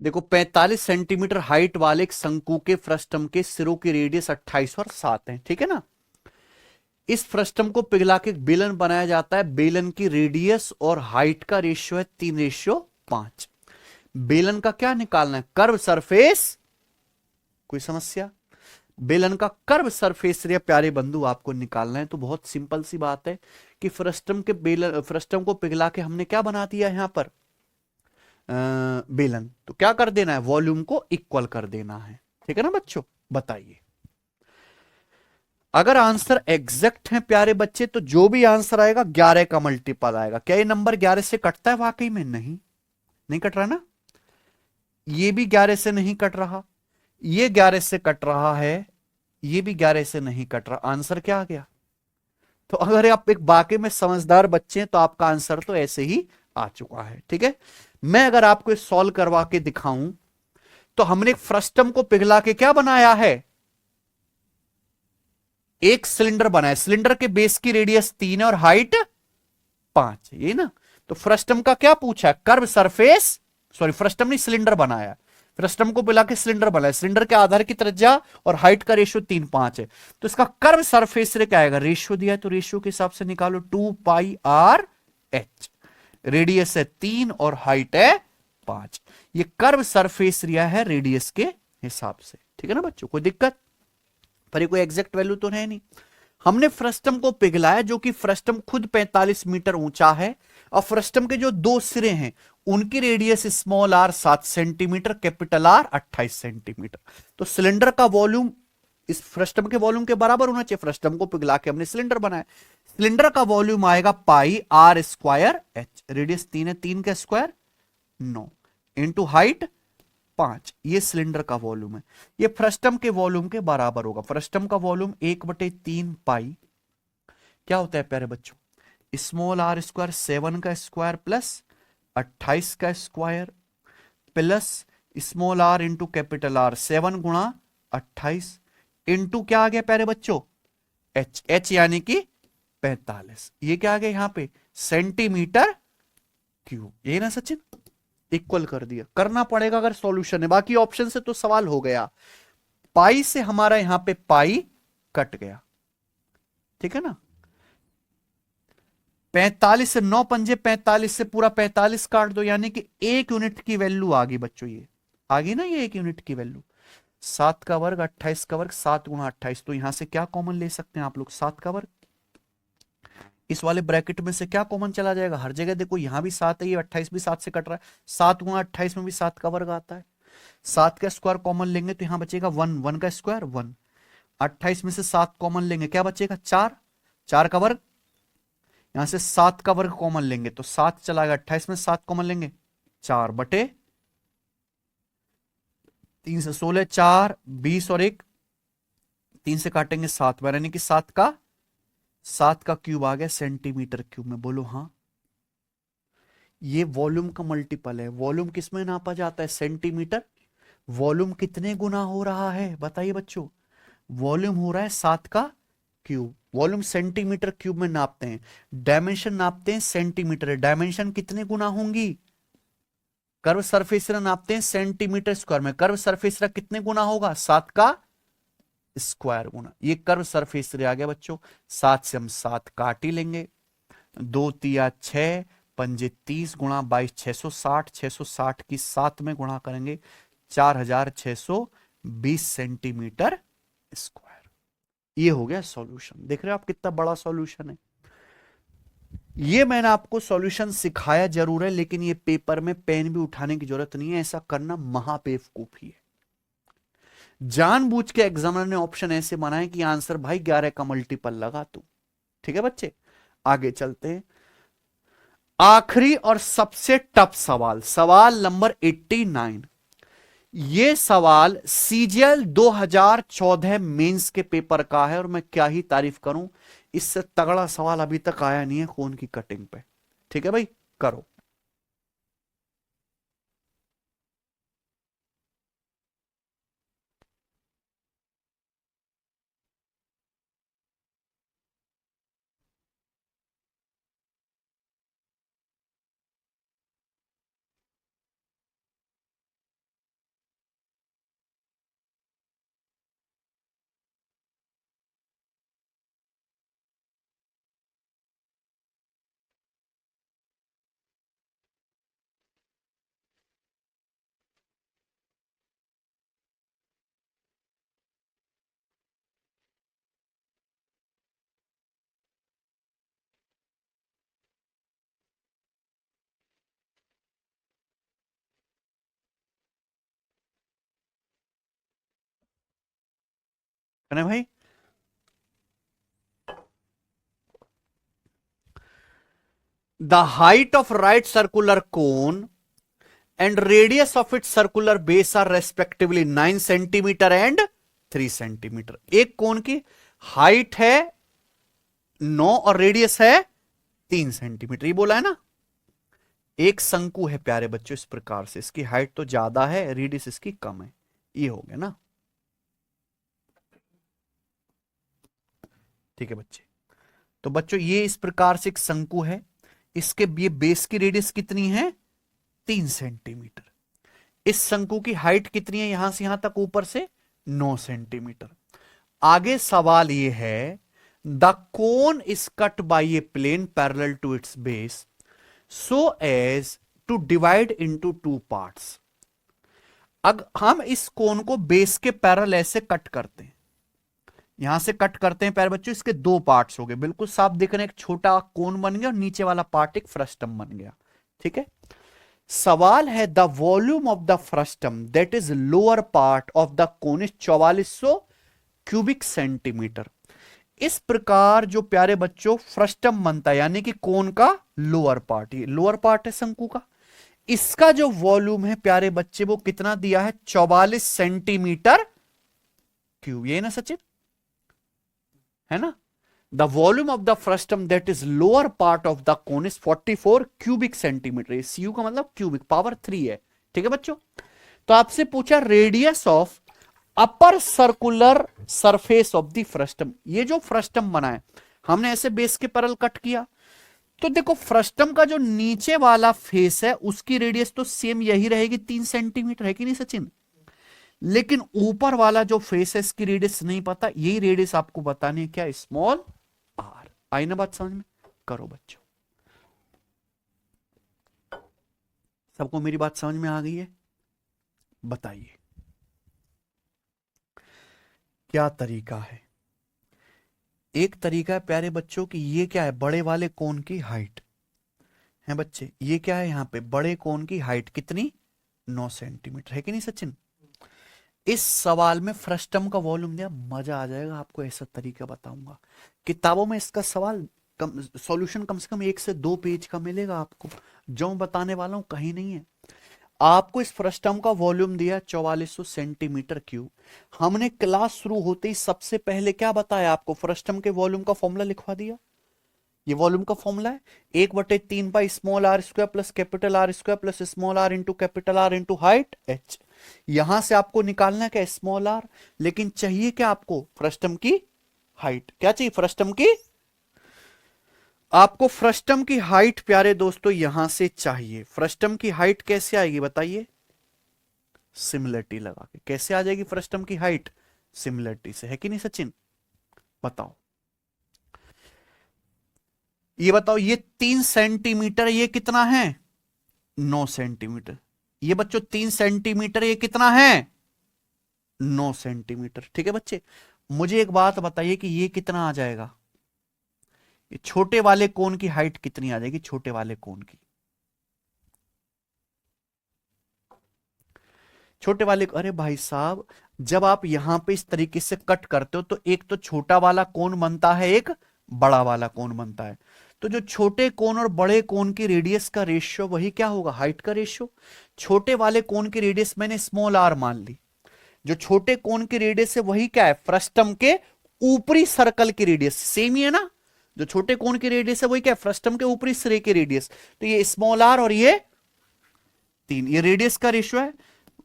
देखो 45 सेंटीमीटर हाइट वाले एक शंकु के फ्रस्टम के सिरों की रेडियस 28 और 7 है, ठीक है ना। इस फ्रस्टम को पिघला के एक बेलन बनाया जाता है। बेलन की रेडियस और हाइट का रेशियो है 3:5। बेलन का क्या निकालना है? Curve surface. कोई समस्या? बेलन का कर्व सरफेस एरिया प्यारे बंधु आपको निकालना है, तो बहुत सिंपल सी बात है कि फ्रस्टम को पिघला के हमने क्या बना दिया यहां पर? बेलन। तो क्या कर देना है? वॉल्यूम को इक्वल कर देना है, ठीक है ना बच्चों। बताइए, अगर आंसर एग्जैक्ट है प्यारे बच्चे, तो जो भी आंसर आएगा 11 का मल्टीपल आएगा। क्या ये नंबर 11 से कटता है वाकई में? नहीं, नहीं कट रहा ना। ये भी 11 से नहीं कट रहा, ये 11 से कट रहा है, ये भी 11 से नहीं कट रहा। आंसर क्या आ गया? तो अगर आप एक वाकई में समझदार बच्चे हैं तो आपका आंसर तो ऐसे ही आ चुका है, ठीक है। मैं अगर आपको सॉल्व करवा के दिखाऊं, तो हमने एक फ्रस्टम को पिघला के क्या बनाया है? एक सिलेंडर बनाया। सिलेंडर के बेस की रेडियस 3 है और हाइट 5, ये ना। तो फ्रस्टम का क्या पूछा? कर्व सरफेस, सॉरी फ्रस्टम नहीं, सिलेंडर बनाया। फ्रस्टम को पिला के सिलेंडर बनाया। सिलेंडर के आधार की त्रिज्या और हाइट का रेशियो 3:5 है। तो इसका कर्व सरफेस एरिया क्या आएगा? रेशियो दिया है तो रेशियो के हिसाब से निकालो, 2πr/h। रेडियस है 3 और हाइट है 5। ये कर्व सरफेस एरिया है रेडियस के हिसाब से, ठीक है ना बच्चों। कोई दिक्कत? पर ये कोई एग्जैक्ट वैल्यू तो है नहीं। हमने फ्रस्टम को पिघलाया, जो कि फ्रस्टम खुद 45 मीटर ऊंचा है, और फ्रस्टम के जो दो सिरे हैं उनकी radius small R 7 centimetre, capital R 28 centimetre. तो सिलेंडर का वॉल्यूम इस फ्रस्टम के वॉल्यूम के बराबर होना चाहिए। फ्रस्टम को पिघला के हमने सिलेंडर बनाया। सिलेंडर का वॉल्यूम आएगा πr²h। रेडियस 3 है, 3 का स्क्वायर 9 इंटू हाइट 5। ये सिलेंडर का वॉल्यूम है। ये फ्रस्टम के वॉल्यूम के बराबर होगा। फ्रस्टम का वॉल्यूम 1/3 पाई क्या होता है प्यारे बच्चों? स्मॉल आर स्क्वायर 7 का स्क्वायर प्लस 28 का square plus small R into capital R, 7 × 28 into क्या आ गया प्यारे बच्चों? एच। एच यानी कि 45। ये क्या आ गया यहां पे? Centimetre cube. ये ना सचिन, इक्वल कर दिया। करना पड़ेगा अगर सॉल्यूशन है, बाकी ऑप्शन से तो सवाल हो गया। पाई से हमारा यहां पे पाई कट गया, ठीक है ना। 45 से 9 पंजे 45 से पूरा 45 काट दो, यानी कि 1 यूनिट की वैल्यू आ गई बच्चों। ये आ गई ना, ये 1 यूनिट की वैल्यू। 7 का वर्ग 28 का वर्ग 7 × 28। तो यहां से क्या कॉमन ले सकते हैं आप लोग? 7 का वर्ग। इस वाले ब्रैकेट में से क्या कॉमन चला जाएगा? हर जगह देखो, यहां भी 7 है, ये 28 भी 7 से कट रहा है। 7 × 28 में भी 7 का वर्ग आता है। 7 का स्क्वायर कॉमन लेंगे तो यहां बचेगा 1, 1 का स्क्वायर 1। 28 में से 7 कॉमन लेंगे, क्या बचेगा? 4। 4 का वर्ग। यहां से 7 का वर्ग कॉमन लेंगे तो 7 चला गया। 28 में 7 कॉमन लेंगे, 4/3 से 16, 4 20 और 1 3 से काटेंगे 7 बार, यानी कि 7 का क्यूब आ गया सेंटीमीटर क्यूब में। बोलो हाँ। ये वॉल्यूम का मल्टीपल है। वॉल्यूम किस में नापा जाता है? सेंटीमीटर। वॉल्यूम कितने गुना हो रहा है बताइए बच्चों? वॉल्यूम हो रहा है 7 का क्यूब। वॉल्यूम सेंटीमीटर क्यूब में नापते हैं। डायमेंशन नापते हैं सेंटीमीटर। डायमेंशन कितने गुना होंगी? कर्व सरफेस एरिया नापते हैं सेंटीमीटर स्क्वायर में। कर्व सरफेस एरिया कितने गुना होगा? 7 का स्क्वायर गुना। ये कर्व सरफेस एरिया आ गया बच्चों। 7 से हम 7 काट ही लेंगे। 2 तिया 6 पंजे 30 गुणा 22 660। 660 की 7 में गुणा करेंगे 4620 सेंटीमीटर स्क्वायर। ये हो गया सॉल्यूशन। देख रहे हो आप कितना बड़ा सॉल्यूशन है। ये मैंने आपको सॉल्यूशन सिखाया जरूर है, लेकिन ये पेपर में पेन भी उठाने की जरूरत नहीं है। ऐसा करना महाबेवकूफी है। जानबूझ के एग्जामिनर ने ऑप्शन ऐसे बनाए कि आंसर भाई 11 का मल्टीपल लगा तू। ठीक है बच्चे, आगे चलते हैं। आखिरी और सबसे टफ सवाल, सवाल नंबर 89। ये सवाल सीजीएल 2014 मेंस के पेपर का है, और मैं क्या ही तारीफ करूं, इससे तगड़ा सवाल अभी तक आया नहीं है खून की कटिंग पे। ठीक है भाई, करो। है भाई। The height of right circular cone and radius of it circular base are respectively 9 centimetre and 3 centimetre. एक कोन की हाइट है 9 और रेडियस है 3 सेंटीमीटर, ये बोला है ना। एक शंकु है प्यारे बच्चों इस प्रकार से, इसकी हाइट तो ज्यादा है, रेडियस इसकी कम है, ये हो गया ना। ठीक है बच्चे, तो बच्चों ये इस प्रकार से एक शंकु है, इसके ये बेस की रेडियस कितनी है 3 सेंटीमीटर। इस शंकु की हाइट कितनी है यहां से यहां तक ऊपर से 9 सेंटीमीटर। आगे सवाल ये है, the cone is cut by a plane parallel to its base so as to divide into 2 parts. अब हम इस कोन को बेस के पैरेलल ऐसे कट करते हैं, यहां से कट करते हैं प्यारे बच्चों, इसके 2 पार्ट्स हो गए, बिल्कुल साफ दिख रहे हैं, एक छोटा कोन बन गया और नीचे वाला पार्ट एक फ्रस्टम बन गया। ठीक है, सवाल है the volume of the frustum that is lower part of the cone is 4400 cubic centimetre. इस प्रकार जो प्यारे बच्चों फ्रस्टम बनता है, यानी कि कोन का लोअर पार्ट, ये लोअर पार्ट है शंकु का, इसका जो वॉल्यूम है प्यारे बच्चे वो कितना दिया है 44 सेंटीमीटर क्यूब, ये ना सचिन, है ना। The volume of the frustum that is lower part of the cone is 44 cubic centimetre. CU का मतलब क्यूबिक पावर 3 है। ठीक है बच्चों, तो आपसे पूछा radius of upper circular surface of the frustum. ये जो फ्रस्टम बना है हमने ऐसे बेस के पैरेलल कट किया, तो देखो फ्रस्टम का जो नीचे वाला फेस है उसकी रेडियस तो सेम यही रहेगी 3 सेंटीमीटर, है कि नहीं सचिन। लेकिन ऊपर वाला जो फेस है इसकी रेडियस नहीं पता, यही रेडियस आपको बतानी है, क्या, स्मॉल आर। आई ना बात समझ में, करो बच्चों, सबको मेरी बात समझ में आ गई है, बताइए क्या तरीका है। एक तरीका है प्यारे बच्चों कि ये क्या है, बड़े वाले कोन की हाइट है बच्चे, ये क्या है यहां पे बड़े कोन की हाइट कितनी 9 सेंटीमीटर, है कि नहीं सचिन। इस सवाल में फ्रस्टम का वॉल्यूम दिया, मजा आ जाएगा आपको, ऐसा तरीका बताऊंगा। किताबों में इसका सवाल सॉल्यूशन कम से कम 1 से 2 पेज का मिलेगा आपको, जो बताने वाला हूं कहीं नहीं है। आपको इस फ्रस्टम का वॉल्यूम दिया 4400 सेंटीमीटर क्यूब। हमने क्लास शुरू होते ही सबसे पहले क्या बताया आपको, फ्रस्टम के वॉल्यूम का फॉर्मूला लिखवा दिया। ये वॉल्यूम का फॉर्मूला है 1/3 pi small R square plus capital R square plus small R into capital R into height H. यहां से आपको निकालना क्या, स्मॉल आर, लेकिन चाहिए क्या आपको, फ्रस्टम की हाइट। क्या चाहिए, फ्रस्टम की, आपको फ्रस्टम की हाइट प्यारे दोस्तों यहां से चाहिए। फ्रस्टम की हाइट कैसे आएगी बताइए, सिमिलरिटी लगा के। कैसे आ जाएगी फ्रस्टम की हाइट, सिमिलरिटी से, है कि नहीं सचिन, बताओ। ये बताओ, ये 3 सेंटीमीटर, ये कितना है 9 सेंटीमीटर। ये बच्चों 3 सेंटीमीटर, ये कितना है 9 सेंटीमीटर। ठीक है बच्चे, मुझे एक बात बताइए कि ये कितना आ जाएगा, ये छोटे वाले कोन की हाइट कितनी आ जाएगी, छोटे वाले कोन की, छोटे वाले, अरे भाई साहब जब आप यहां पे इस तरीके से कट करते हो तो एक तो छोटा वाला कोन बनता है, एक बड़ा वाला कोन बनता है। तो जो छोटे कोन और बड़े कोन की रेडियस का रेशियो वही क्या होगा, हाइट का रेशियो। छोटे वाले कोन की रेडियस मैंने स्मॉल आर मान ली, जो छोटे कोन की रेडियस है वही क्या है, फ्रस्टम के ऊपरी सर्कल की रेडियस, सेम ही है ना। जो छोटे कोन की रेडियस है वही क्या है, फ्रस्टम के ऊपरी सिरे की रेडियस। तो ये स्मॉल आर और ये 3, ये रेडियस का रेशियो है।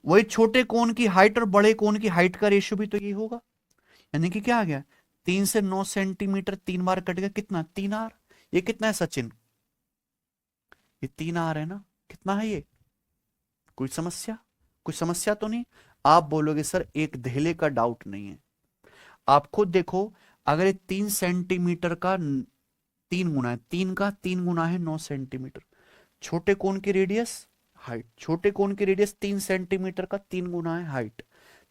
वही छोटे कोन की हाइट और बड़े कोन की हाइट का रेशियो भी तो ये होगा, यानी कि क्या आ गया 3 से 9 सेंटीमीटर, 3 बार कट गया, कितना 3 आर। ये कितना है सचिन, ये 3 आर है ना, कितना है ये, कोई समस्या, कोई समस्या तो नहीं। आप बोलोगे सर एक धेले का डाउट नहीं है, आप खुद देखो, अगर ये 3 सेंटीमीटर का 3 गुना है, 3 का 3 गुना है 9 सेंटीमीटर, छोटे कोन की रेडियस हाइट, छोटे कोन की रेडियस 3 सेंटीमीटर का 3 गुना है हाइट,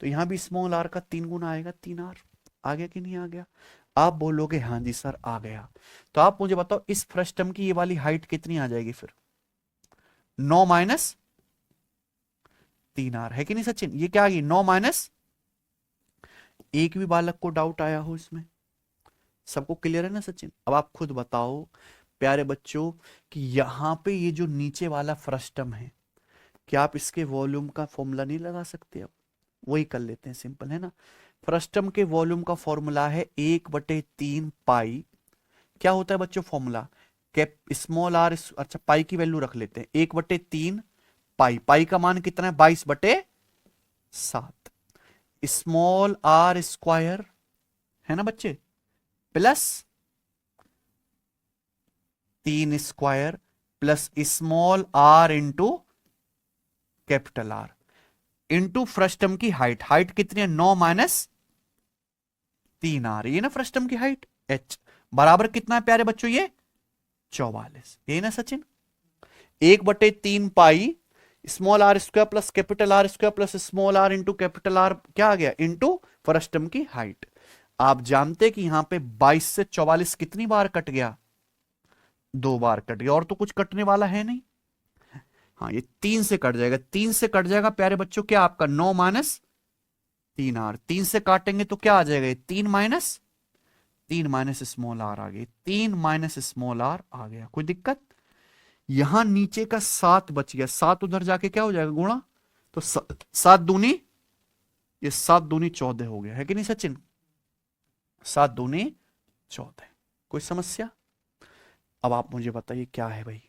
तो यहां भी स्मॉल आर का 3 गुना आएगा, 3 आर। आ गया कि नहीं आ गया, आप बोलोगे हाँ जी सर आ गया। तो आप मुझे बताओ इस फ्रस्टम की ये वाली हाइट कितनी आ जाएगी फिर, 9 माइनस 3 आर, है कि नहीं सचिन। ये क्या आ गई 9 माइनस, एक भी बालक को डाउट आया हो इसमें? सबको क्लियर है ना सचिन? अब आप खुद बताओ प्यारे बच्चों कि यहां पे ये जो नीचे वाला फ्रस्टम है, क्या आप इसके वॉल्यूम का फॉर्मूला नहीं लगा सकते? अब वही कर लेते हैं, सिंपल है ना। फ्रस्टम के वॉल्यूम का फॉर्मूला है 1/3 पाई। क्या होता है बच्चों फॉर्मूला? कैप स्मॉल आर, अच्छा पाई की वैल्यू रख लेते हैं 1/3 पाई। पाई का मान कितना है? 22/7 स्मॉल आर स्क्वायर, है ना बच्चे, plus 3 square plus small R into capital R into frustum की हाइट। हाइट कितनी है? 9 माइनस 3 आर, ये ना फ्रस्टम की हाइट। एच बराबर कितना है प्यारे बच्चों? ये 44, ये ना Sachin. 1/3 pi small R square plus capital R square plus small R into capital R, क्या आ गया? इंटू फ्रस्टम की हाइट। आप जानते कि यहां पे 22 से 44 कितनी बार कट गया? 2 बार कट गया, और तो कुछ कटने वाला है नहीं। हाँ, ये 3 से कट जाएगा, 3 से कट जाएगा प्यारे बच्चों, क्या आपका 9 माइनस 3 आर। 3 से काटेंगे तो क्या आ जाएगा? 3 माइनस स्मॉल आर आ गई, 3 माइनस स्मॉल आर आ गया। कोई दिक्कत? यहां नीचे का 7 बच गया, 7 उधर जाके क्या हो जाएगा? गुणा। तो 7 दूनी, ये 7 दूनी 14 हो गया, है कि नहीं सचिन? 7 दूनी 14। कोई समस्या? अब आप मुझे बताइए क्या है भाई?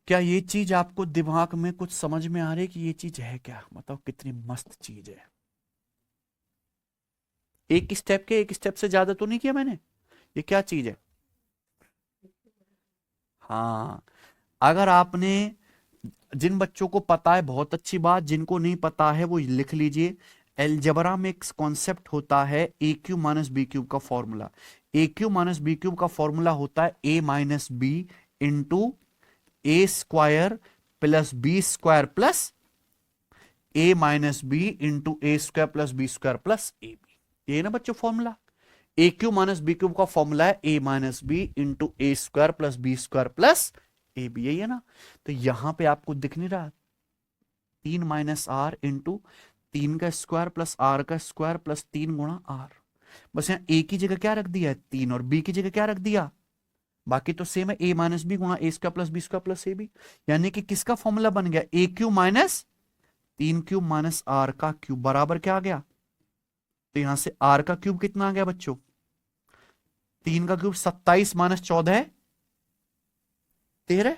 क्या ये चीज आपको दिमाग में कुछ समझ में आ रही है कि ये चीज है क्या? बताओ कितनी मस्त चीज है। एक स्टेप से ज्यादा तो नहीं किया मैंने। ये क्या चीज है? हाँ, अगर आपने, जिन बच्चों को पता है बहुत अच्छी बात, जिनको नहीं पता है वो लिख लीजिए। एलजेब्रा में एक कॉन्सेप्ट होता है A cube minus B cube का formula. A cube minus B cube का फॉर्मूला होता है A minus B into A square plus B square plus A minus B into A square plus B square plus A B. ये ना बच्चों formula. A cube minus B cube का formula है A minus B into A square plus B square plus A B, यही है ना। तो यहां पे आपको दिख नहीं रहा? 3 माइनस आर इंटू 3 का स्क्वायर प्लस आर का स्क्वायर प्लस 3 गुणा आर। बस यहां ए की जगह क्या रख दिया है? 3, और बी की जगह क्या रख दिया? बाकी तो सेम है, ए माइनस बी गुणा A square plus B square plus A B. यानी कि किसका फॉर्मूला बन गया? A cube minus 3 cube minus R का क्यूब बराबर क्या आ गया? तो यहां से आर का क्यूब कितना आ गया बच्चों? 3 का क्यूब 27 माइनस 14 है 13।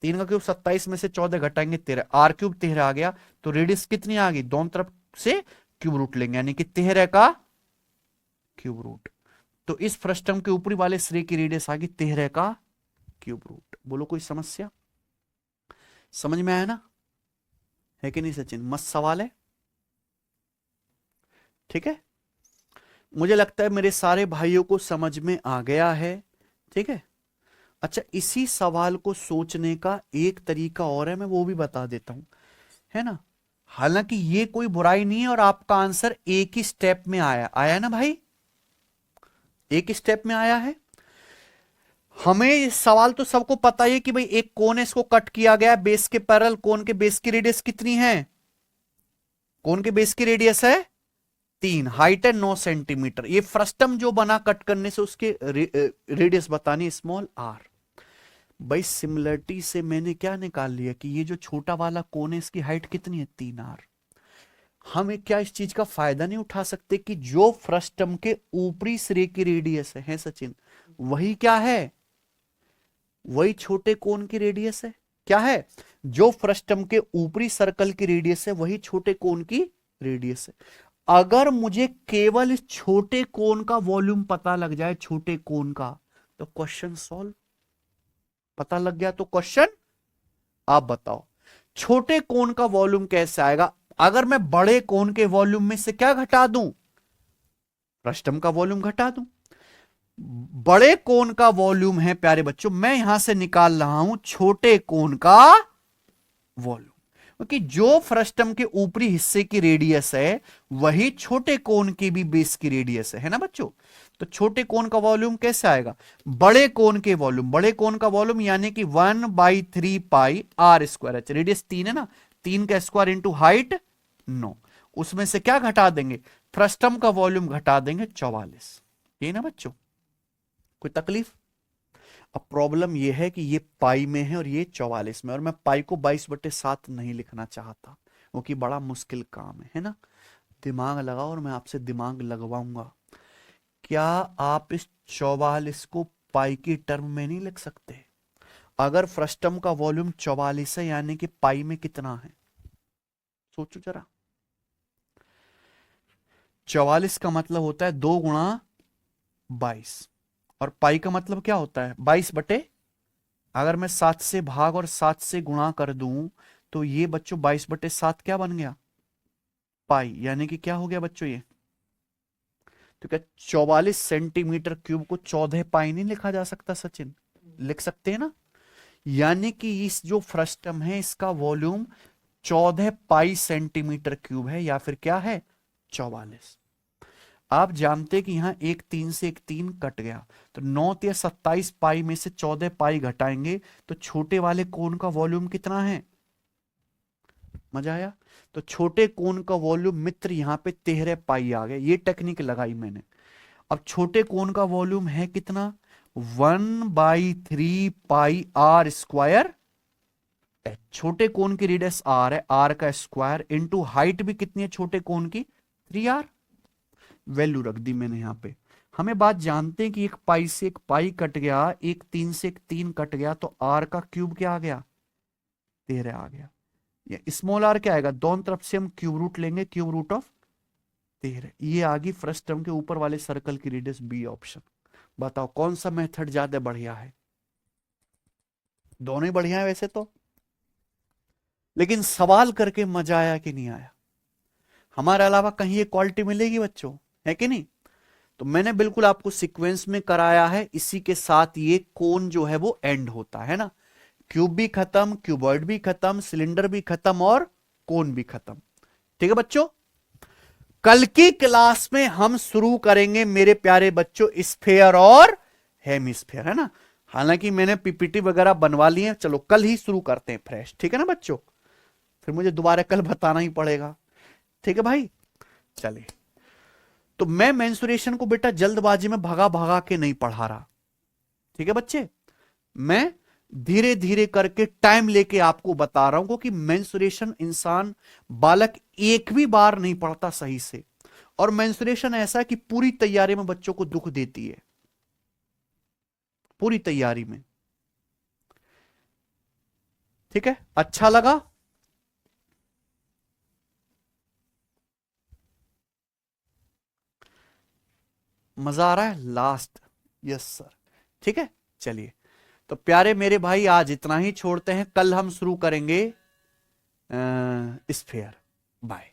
3 का क्यूब 27 में से 14 घटाएंगे 13, आर क्यूब 13 आ गया। तो रेडियस कितनी आ गई? दोनों तरफ से क्यूब रूट लेंगे, यानी कि 13 का क्यूब रूट। तो इस फ्रस्टम के ऊपरी वाले सिरे की रेडियस आ गई 13 का क्यूब रूट। बोलो कोई समस्या? समझ में आया ना? है कि नहीं सचिन? मस्त सवाल है, ठीक है। मुझे लगता है मेरे सारे भाइयों को समझ में आ गया है, ठीक है। अच्छा, इसी सवाल को सोचने का एक तरीका और है, मैं वो भी बता देता हूं, है ना। हालांकि ये कोई बुराई नहीं है, और आपका आंसर एक ही स्टेप में आया आया ना भाई, एक स्टेप में आया है। हमें सवाल तो सबको पता ही है कि भाई एक कोन है, इसको कट किया गया बेस के पैरेलल। कोन के बेस की रेडियस कितनी है? कोन के बेस की रेडियस है 3, हाइट है 9 सेंटीमीटर। ये फ्रस्टम जो बना कट करने से, उसके रेडियस बतानी स्मॉल आर। भाई सिमिलरिटी से मैंने क्या निकाल लिया कि ये जो छोटा वाला कोन है इसकी हाइट कितनी है? 3r। हम क्या इस चीज का फायदा नहीं उठा सकते कि जो फ्रस्टम के ऊपरी सिरे की रेडियस है सचिन, वही क्या है? वही छोटे कोन की रेडियस है। क्या है? जो फ्रस्टम के ऊपरी सर्कल की रेडियस है वही छोटे कोन की रेडियस है। अगर मुझे केवल इस छोटे कोन का वॉल्यूम पता लग जाए, छोटे कोन का, तो क्वेश्चन सॉल्व। पता लग गया तो क्वेश्चन। आप बताओ छोटे कोन का वॉल्यूम कैसे आएगा? अगर मैं बड़े कोन के वॉल्यूम में से क्या घटा दूं? फ्रस्टम का वॉल्यूम घटा दूं। बड़े कोन का वॉल्यूम है प्यारे बच्चों, मैं यहां से निकाल रहा हूं छोटे कोन का वॉल्यूम, क्योंकि जो फ्रस्टम के ऊपरी हिस्से की रेडियस है वही छोटे कोन की भी बेस की रेडियस है ना बच्चों। तो छोटे कोन का वॉल्यूम कैसे आएगा? बड़े कोन के वॉल्यूम, बड़े कोन का वॉल्यूम यानी कि 1/3 पाई आर स्क्वायर। रेडियस 3 है ना, 3 का स्क्वायर इंटू हाइट 9, उसमें से क्या घटा देंगे, फ्रस्टम का वॉल्यूम घटा देंगे 44। ये ना बच्चों, कोई तकलीफ? अब प्रॉब्लम ये है कि ये पाई में है और ये 44 में, और मैं पाई को 22/7 नहीं लिखना चाहता, क्योंकि बड़ा मुश्किल काम है ना। दिमाग लगाओ, और मैं आपसे दिमाग लगवाऊंगा। क्या आप इस 44 को पाई की टर्म में नहीं लिख सकते? अगर फ्रस्टम का वॉल्यूम 44 है, यानी कि पाई में कितना है, सोचो जरा। 44 का मतलब होता है 2 × 22, और पाई का मतलब क्या होता है 22/, अगर मैं 7 से भाग और 7 से गुणा कर दूं तो ये बच्चों 22/7 क्या बन गया, पाई। यानी कि क्या हो गया बच्चों ये, तो क्या 44 सेंटीमीटर क्यूब को 14 पाई नहीं लिखा जा सकता सचिन? लिख सकते हैं ना। यानी कि इस जो फ्रस्टम है इसका वॉल्यूम 14 पाई सेंटीमीटर क्यूब है, या फिर क्या है 44। आप जानते कि यहां एक 3 से एक 3 कट गया, तो 9 या 27 पाई में से 14 पाई घटाएंगे तो छोटे वाले कोण का वॉल्यूम कितना है? मजा आया? तो छोटे कोण का वॉल्यूम मित्र यहां पे 13 पाई आ गया, ये टेक्निक लगाई मैंने। अब छोटे कोण का वॉल्यूम है कितना, 1/3 पाई आर स्क्वायर। छोटे कोण की रेडियस आर है, आर का स्क्वायर इंटू हाइट भी कितनी है छोटे कोण की, 3r। वैल्यू रख दी मैंने यहां पे। हमें बात जानते हैं कि एक पाई से एक पाई कट गया, एक 3 से एक 3 कट गया, तो आर का क्यूब क्या आ गया, 13 आ गया। या स्मॉल आर क्या आएगा, दोनों तरफ से हम क्यूब रूट लेंगे, क्यूब रूट ऑफ 13। ये आ गई फर्स्ट टर्म के ऊपर वाले सर्कल की रेडियस, बी ऑप्शन। बताओ कौन सा मेथड ज्यादा बढ़िया है? दोनों ही बढ़िया है वैसे तो, लेकिन सवाल करके मजा आया कि नहीं आया? हमारे अलावा कहीं ये क्वालिटी मिलेगी बच्चों, है कि नहीं? तो मैंने बिल्कुल आपको सीक्वेंस में कराया है, इसी के साथ ये कोन जो है वो एंड होता है ना। क्यूब भी खत्म, क्यूबॉइड भी खत्म, सिलेंडर भी खत्म, और कोन भी खत्म। ठीक है बच्चों, कल की क्लास में हम शुरू करेंगे मेरे प्यारे बच्चों स्फेयर और हेमिस्फेयर, है ना। हालांकि मैंने पीपीटी वगैरह बनवा ली है, चलो कल ही शुरू करते हैं फ्रेश, ठीक है ना बच्चों। फिर मुझे दोबारा कल बताना ही पड़ेगा, ठीक है भाई। चलिए, तो मैं मेंसुरेशन को बेटा जल्दबाजी में भगा भगा के नहीं पढ़ा रहा, ठीक है बच्चे। मैं धीरे धीरे करके टाइम लेके आपको बता रहा हूं, क्योंकि मेंसुरेशन इंसान बालक एक भी बार नहीं पढ़ता सही से, और मेंसुरेशन ऐसा है कि पूरी तैयारी में बच्चों को दुख देती है, पूरी तैयारी में। ठीक है, अच्छा लगा? मजा आ रहा है? Last, yes sir. ठीक है, चलिए, तो प्यारे मेरे भाई आज इतना ही छोड़ते हैं, कल हम शुरू करेंगे स्फेयर। बाय।